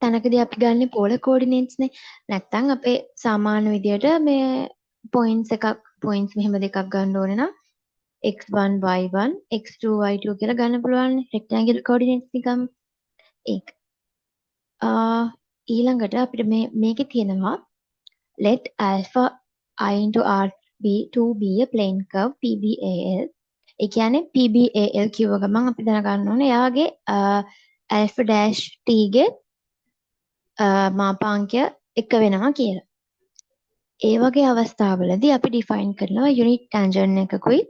[SPEAKER 1] තැනකදී අපි ගන්න පෝලර් කෝඩිනේට්ස් නේ. නැත්තම් අපේ සාමාන්‍ය විදියට මේ පොයින්ට්ස් මෙහෙම දෙකක් ගන්න ඕනේ නම් x1 y1 x2 y2 කියලා ගන්න පුළුවන් රෙක්ටැන්ගියුලර් කෝඩිනේට්ස් නිකම්. ඒක. ඊළඟට අපිට මේකේ තියෙනවා let alpha I into r be to be a plane curve PBAL. ඒ කියන්නේ PBAL කිව්ව ගමන් අපි දැනගන්න ඕනේ එයාගේ alpha dash t ගේ මාපාංකය එක වෙනවා කියලා. ඒ වගේ අවස්ථාවලදී අපි ඩිෆයින් කරනවා යුනිට් ටැන්ජන්ට් එකකුයි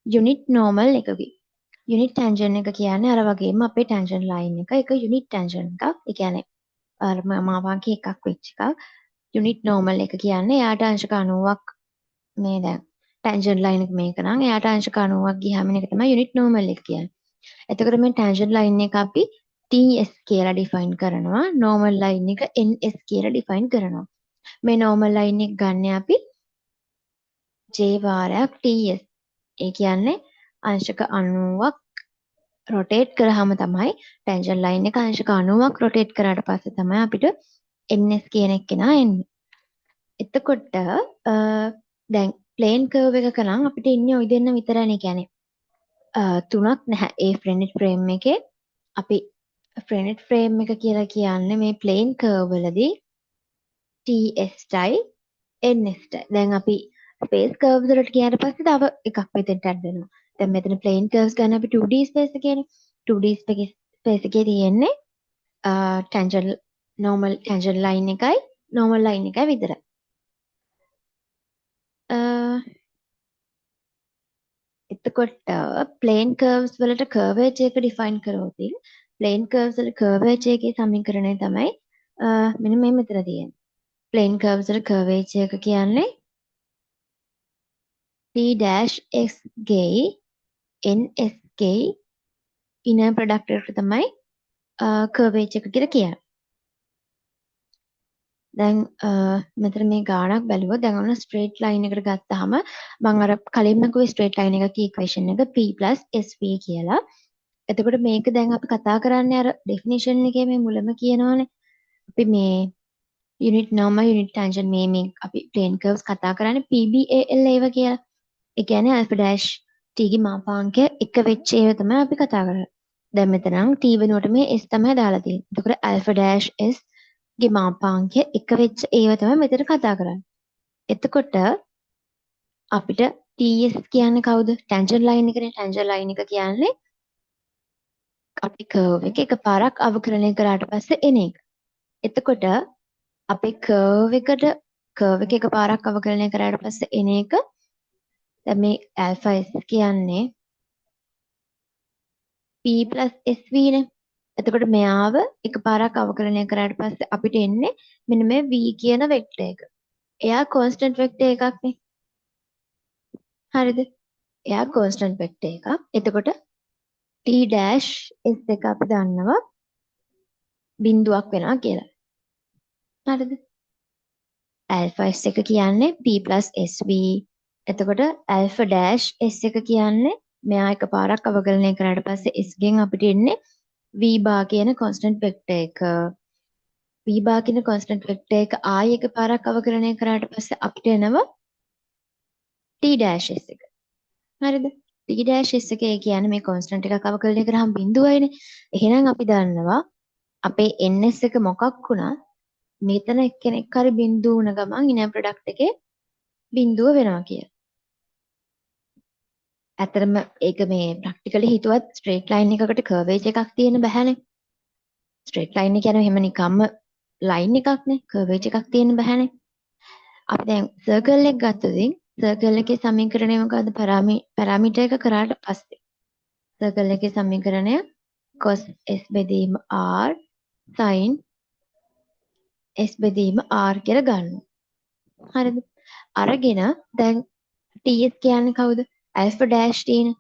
[SPEAKER 1] යුනිට් නෝමල් එකකුයි. යුනිට් ටැන්ජන් එක කියන්නේ අර වගේම අපේ ටැන්ජන් ලයින් එක යුනිට් ටැන්ජන් එකක්. ඒ කියන්නේ අර මාපාංකය එකක් වෙච්ච එකක්. යුනිට් නෝමල් එක කියන්නේ එයාට අංශක 90ක් මේ දැන් ටැන්ජන් ලයින් එක මේක නම් එයාට අංශක 90ක් ගියාම එක තමයි යුනිට් නෝමල් එක කියන්නේ. එතකොට මේ ටැන්ජන් ලයින් එක අපි TS කියලා ඩිෆයින් කරනවා. නෝමල් ලයින් එක NS කියලා ඩිෆයින් කරනවා. මේ නෝමල් ලයින් එක ගන්න අපි J වාරයක් TS. ඒ කියන්නේ අංශක 90ක් රොටේට් කරාම තමයි ටැන්ජන් ලයින් එක අංශක 90ක් රොටේට් කරාට පස්සේ තමයි අපිට NS කියන එක්කෙනා එන්නේ. එතකොට දැන් ප්ලේන් කර්ව් එකක නම් අපිට ඉන්නේ ওই දෙන්න විතරයි. කියන්නේ තුනක් නැහැ. ඒ ෆ්‍රෙන්ඩ් ෆ්‍රේම් එකේ අපි ෆ්‍රෙන්ඩ් ෆ්‍රේම් එක කියලා කියන්නේ මේ ප්ලේන් කර්ව් වලදී TS ටයි NS ටයි. දැන් අපි ස්පේස් කර්ව්ස් වලට ගියාට පස්සේ තව එකක් මෙතෙන්ට ඇඩ් වෙනවා. දැන් මෙතන ප්ලේන් කර්ව්ස් ගන්න අපි 2D ස්පේස් එකේනේ. 2D ස්පේස් එකේ තියෙන්නේ ටැන්ජන් නෝමල් ටැන්ජන් ලයින් එකයි නෝමල් ලයින් එකයි විතරයි. එතකොට ප්ලේන් කර්ව්ස් වලට කර්වේජ් එක ඩිෆයින් කරොත් ප්ලේන් කර්ව්ස් වල කර්වේජ් එකේ සමීකරණය තමයි මෙන්න මේ මෙතන තියෙන්නේ. ප්ලේන් කර්ව්ස් වල කර්වේජ් එක කියන්නේ T-x ගේ ns ගේ ඉනර් ප්‍රොඩක්ට් එකට තමයි කර්වේජ් එක කියලා කියන්නේ. දැන් මෙතන මේ ගාණක් බැලුවොත් දැන් ඔන්න ස්ට්‍රේට් ලයින් එකට ගත්තාම මම අර කලින්ම කිව්වේ ස්ට්‍රේට් ලයින් එකක ඉක්වේෂන් එක p sv කියලා. එතකොට මේක දැන් අපි කතා කරන්නේ අර ඩෙෆිනිෂන් එකේ මේ මුලම කියනවානේ. අපි මේ යුනිට් නෝමල් යුනිට් ටැන්ජන් මේ අපි ප්ලේන් කර්ව්ස් කතා කරන්නේ PBAL ඒව කියලා. ඒ කියන්නේ alpha dash t ගේ මාපාංකය එක වෙච්ච ඒවා තමයි අපි කතා කරන්නේ. දැන් මෙතන නම් t වෙනුවට මේ s තමයි දාලා තියෙන්නේ. එතකොට alpha dash s ගේ මාපාංකය එක වෙච්ච ඒවා තමයි මෙතන කතා කරන්නේ. එතකොට අපිට TS කියන්නේ කවුද? ටැන්ජන් ලයින් එකනේ. ටැන්ජන් ලයින් එක කියන්නේ අපි කර්ව් එක එකපාරක් අවකලනය කරාට පස්සේ එන එක. එතකොට අපේ කර්ව් එක එකපාරක් අවකලනය කරාට පස්සේ එන එක දැන් මේ alpha s කියන්නේ p sv නේ. එතකොට මෙයාව එකපාරක් අවකලනය කරාට පස්සේ අපිට එන්නේ මෙන්න මේ v කියන වෙක්ටර් එක. එයා කොන්ස්ටන්ට් වෙක්ටර් එකක් නේ. හරිද? එයා කොන්ස්ටන්ට් වෙක්ටර් එකක්. එතකොට t dash s එක අපි දන්නවා බිඳුවක් වෙනවා කියලා. හරිද? alpha s එක කියන්නේ p sv. එතකොට alpha dash s එක කියන්නේ මෙයා එකපාරක් අවකලනය කරාට පස්සේ s ගෙන් අපිට එන්නේ v bar කියන කොන්ස්ටන්ට් වෙක්ටර් එක. v bar කියන කොන්ස්ටන්ට් වෙක්ටර් එක ආයෙ එකපාරක් අවකලනය කරාට පස්සේ අපිට එනවා t dash s එක. හරිද? t dash s එක කියන්නේ මේ කොන්ස්ටන්ට් එකක් අවකලනය කරාම බිඳුවයිනේ. එහෙනම් අපි දන්නවා අපේ ns එක මොකක් වුණත් මෙතන එක්කෙනෙක් හරි බිඳුව වුණ ගමන් ඉනර් ප්‍රොඩක්ට් එකේ බිඳුව වෙනවා කියලා. ඇත්තටම ඒක මේ ප්‍රැක්ටිකලි හිතුවත් ස්ට්‍රේට් ලයින් එකකට කර්වේජ් එකක් තියෙන්න බෑනේ. ස්ට්‍රේට් ලයින් එක කියන්නේ එහෙම නිකම්ම ලයින් එකක්නේ. කර්වේජ් එකක් තියෙන්න බෑනේ. අපි දැන් සර්කල් එක ගත්තොත් සර්කල් එකේ සමීකරණය මොකද්ද? පැරාමීටර් එක කරාට පස්සේ සර්කල් එකේ සමීකරණය cos s බෙදීම r sin s බෙදීම r කියලා ගන්නවා. හරිද? අරගෙන දැන් ts කියන්නේ කවුද? alpha dash t නේ.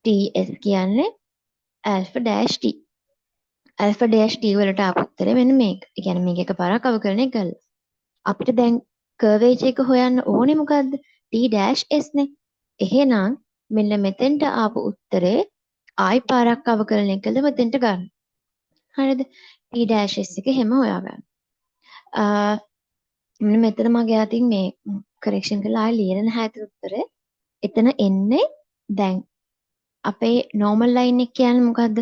[SPEAKER 1] ts කියන්නේ alpha dash t. alpha dash t වලට ආපු උත්තරේ මෙන්න මේක. ඒ කියන්නේ මේක එකපාරක් අවකලනය කළා. අපිට දැන් කර්වේජ් එක හොයන්න ඕනේ මොකද්ද? t dash s නේ. එහෙනම් මෙන්න මෙතෙන්ට ආපු උත්තරේ ආයි පාරක් අවකලනය කළා මෙතෙන්ට ගන්න. හරිද? t dash s එක හැම හොයාගන්න. මෙන්න මෙතන මගේ අතින් මේ කරෙක්ෂන් කරලා ආයෙ ලියලා නැහැ ඒතර උත්තරේ. එතන එන්නේ දැන් අපේ normal line එක කියන්නේ මොකද්ද?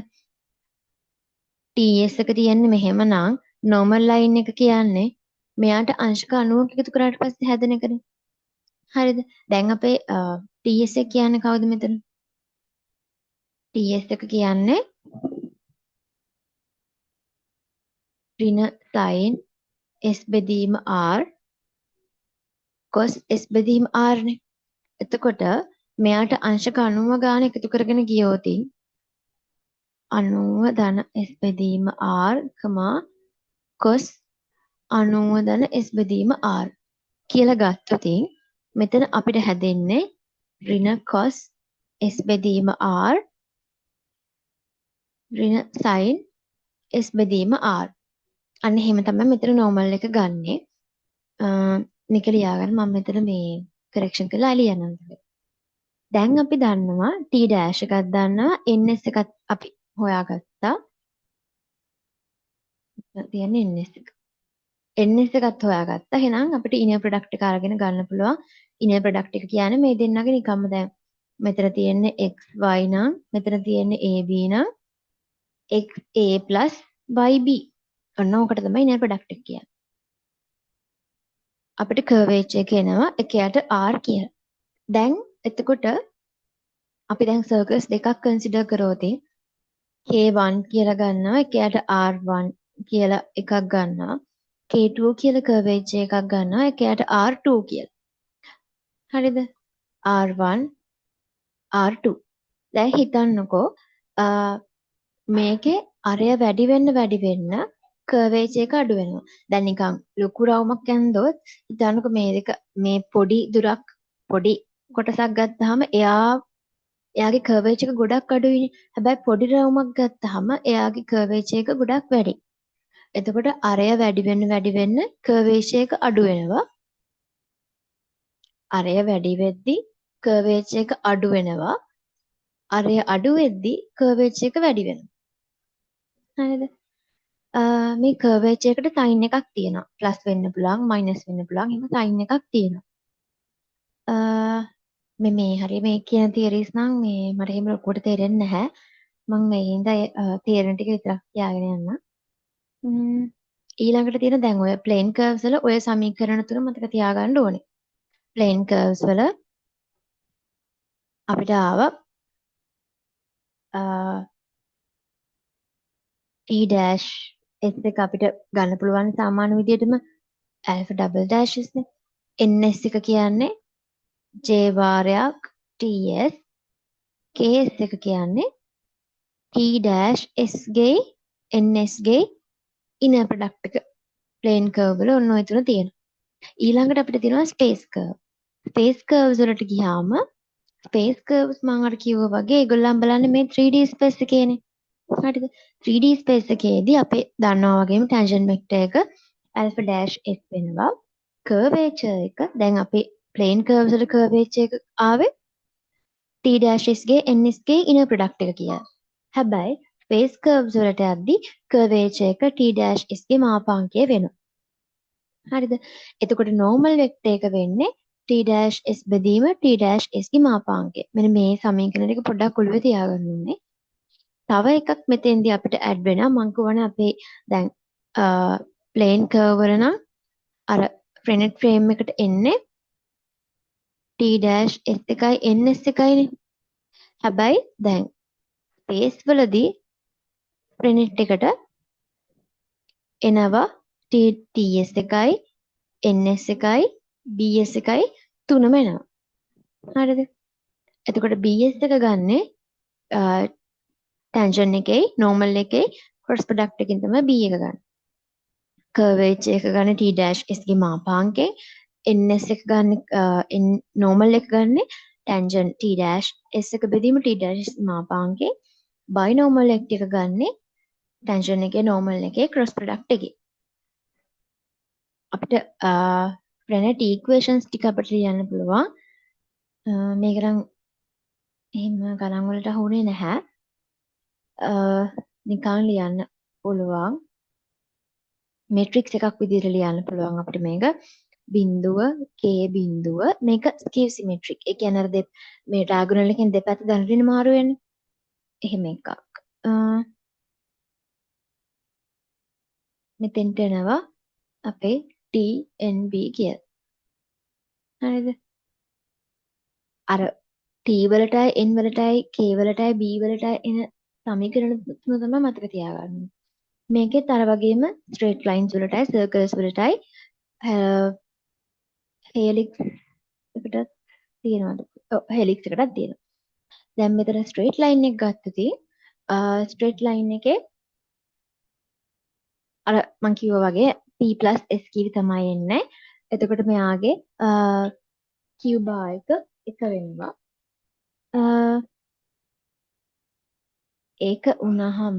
[SPEAKER 1] TS එක තියෙන්නේ මෙහෙමනම් normal line එක කියන්නේ මෙයාට අංශක 90ක් එකතු කරාට පස්සේ හැදෙන එකනේ. හරිද? දැන් අපේ TS එක කියන්නේ කවුද මෙතන? TS එක කියන්නේ ඍණ sin s බෙදීම r cos s බෙදීම r නේ. එතකොට මෙයාට අංශක 90 ගාන එකතු කරගෙන ගියොත් 90 ධන s බෙදීම r, cos 90 ධන s බෙදීම r කියලා ගත්තොත් මෙතන අපිට හැදෙන්නේ ඍණ cos s බෙදීම r ඍණ sin s බෙදීම r. අන්න එහෙම තමයි මෙතන normal එක ගන්නෙ. මේක ලියාගන්න මම මෙතන මේ correction කරලා ලියන්නම්. දැන් අපි දන්නවා t dash එකක් දන්නවා ns එකත් අපි හොයාගත්තා. තියන්නේ ns එක. ns එකත් හොයාගත්තා. එහෙනම් අපිට inner product එක අරගෙන ගන්න පුළුවන්. inner product එක කියන්නේ මේ දෙන්නගේ නිකම්ම දැන් මෙතන තියෙන්නේ xy නම් මෙතන තියෙන්නේ ab නම් xa yb. ඔන්න ඕකට තමයි inner product එක කියන්නේ. අපිට curvature එක එනවා එකයට r කියලා. දැන් එතකොට අපි දැන් circles දෙකක් consider කරොත් K1 කියලා ගන්නවා එකයට R1 කියලා එකක් ගන්නවා K2 කියලා curvature එකක් ගන්නවා එකයට R2 කියලා. හරිද? R1 R2. දැන් හිතන්නකෝ මේකේ අරය වැඩි වෙන්න curvature එක අඩු වෙනවා. දැන් නිකන් ලොකු රවුමක් ඇන්දොත් හිතන්නකෝ මේ දෙක මේ පොඩි දුරක් පොඩි කොටසක් ගත්තාම එයාගේ curvature එක ගොඩක් අඩුයිනේ. හැබැයි පොඩි රවුමක් ගත්තාම එයාගේ curvature එක ගොඩක් වැඩි. එතකොට අරය වැඩි වෙන්න curvature එක අඩු වෙනවා. අරය වැඩි වෙද්දි curvature එක අඩු වෙනවා. අරය අඩු වෙද්දි curvature එක වැඩි වෙනවා. හරිද? මේ curvature එකට sin එකක් තියෙනවා. plus වෙන්න පුළුවන්, minus වෙන්න පුළුවන්. එහෙම sin එකක් තියෙනවා. මේ හරිය මේ කියන theories නම් මේ මට එහෙම ලොකුවට තේරෙන්නේ නැහැ. මම මේ හින්දා තේරෙන ටික විතරක් කියාගෙන යන්න. ඊළඟට තියෙන දැන් ඔය plane curves වල ඔය සමීකරණ තුන මතක තියාගන්න ඕනේ. plane curves වල අපිට ආවා t dash s එක අපිට ගන්න පුළුවන් සාමාන්‍ය විදිහටම alpha double dashes නේ. ns එක කියන්නේ j වාරයක් ts ks එක කියන්නේ t dash s ගේ ns ගේ inner product එක plane curve වල ඔන්න ඔය තුන තියෙනවා. ඊළඟට අපිට තියෙනවා space curve. space curves වලට ගියාම space curves මම අර කිව්වා වගේ ඒගොල්ලන් බලන්නේ මේ 3D space එකේනේ. හරිද? 3D space එකේදී අපි දන්නවා වගේම tangent vector එක alpha dash s වෙනවා. curvature එක දැන් අපි plane curves වල curvature එක ආවේ t dash s ගේ ns ගේ inner product එක කියලා. හැබැයි space curves වලට යද්දි curvature එක t dash s ගේ මාපාංකය වෙනවා. හරිද? එතකොට normal vector එක වෙන්නේ t dash s බෙදීම t dash s ගේ මාපාංකය. මෙන්න මේ සමීකරණ ටික පොඩ්ඩක් ඔළුවේ තියාගන්න ඕනේ. තව එකක් මෙතෙන්දී අපිට ඇඩ් වෙනවා. මම කියවනේ අපේ දැන් plane curve වල නම් අර Fresnel frame එකට එන්නේ t dash s එකයි ns එකයිනේ. හැබැයි දැන් space වලදී Fresnel එකට එනවා ts එකයි ns එකයි bs එකයි තුනම එනවා. හරිද? එතකොට bs එක ගන්නෙ tangent එකේ normal එකේ cross product එකකින් තමයි b එක ගන්න. curvature එක ගන්න t dash s ගේ මාපාංකයෙන් ns එක ගන්න normal එක ගන්න tangent t dash s එක බෙදීම t dash s මාපාංකයෙන් binormal එක ගන්න tangent එකේ normal එකේ cross product එකේ. අපිට Fresnel equations ටික අපිට ලියන්න පුළුවන්. මේක නම් එහෙම ගණන් වලට අහුනේ නැහැ. නිකන් ලියන්න පුළුවන්. මේට්‍රික්ස් එකක් විදිහට ලියන්න පුළුවන් අපිට මේක. බිඳුව k බිඳුව මේක skew symmetric. ඒ කියන්නේ අර මේ diagonal එකෙන් දෙපැත්ත දැනගෙන මාරු වෙන්නේ. එහෙම එකක්. මෙතෙන්ට එනවා අපේ TNB කියලා. හරිද? අර T වලටයි N වලටයි K වලටයි B වලටයි එන සමීකරණ තුන තමයි මතක තියාගන්න. මේකෙත් අර වගේම straight lines වලටයි circles වලටයි helix එකට තියෙනවද? හෙලික්ස් එකටත් තියෙනවා. දැන් මෙතන ස්ට්‍රේට් ලයින් එක ගත්තොති ස්ට්‍රේට් ලයින් එකේ අර මං කිව්වා වගේ p+s කීවි තමයි එන්නේ. එතකොට මෙයාගේ q බාර් එක වෙනවා. ඒක වුණාම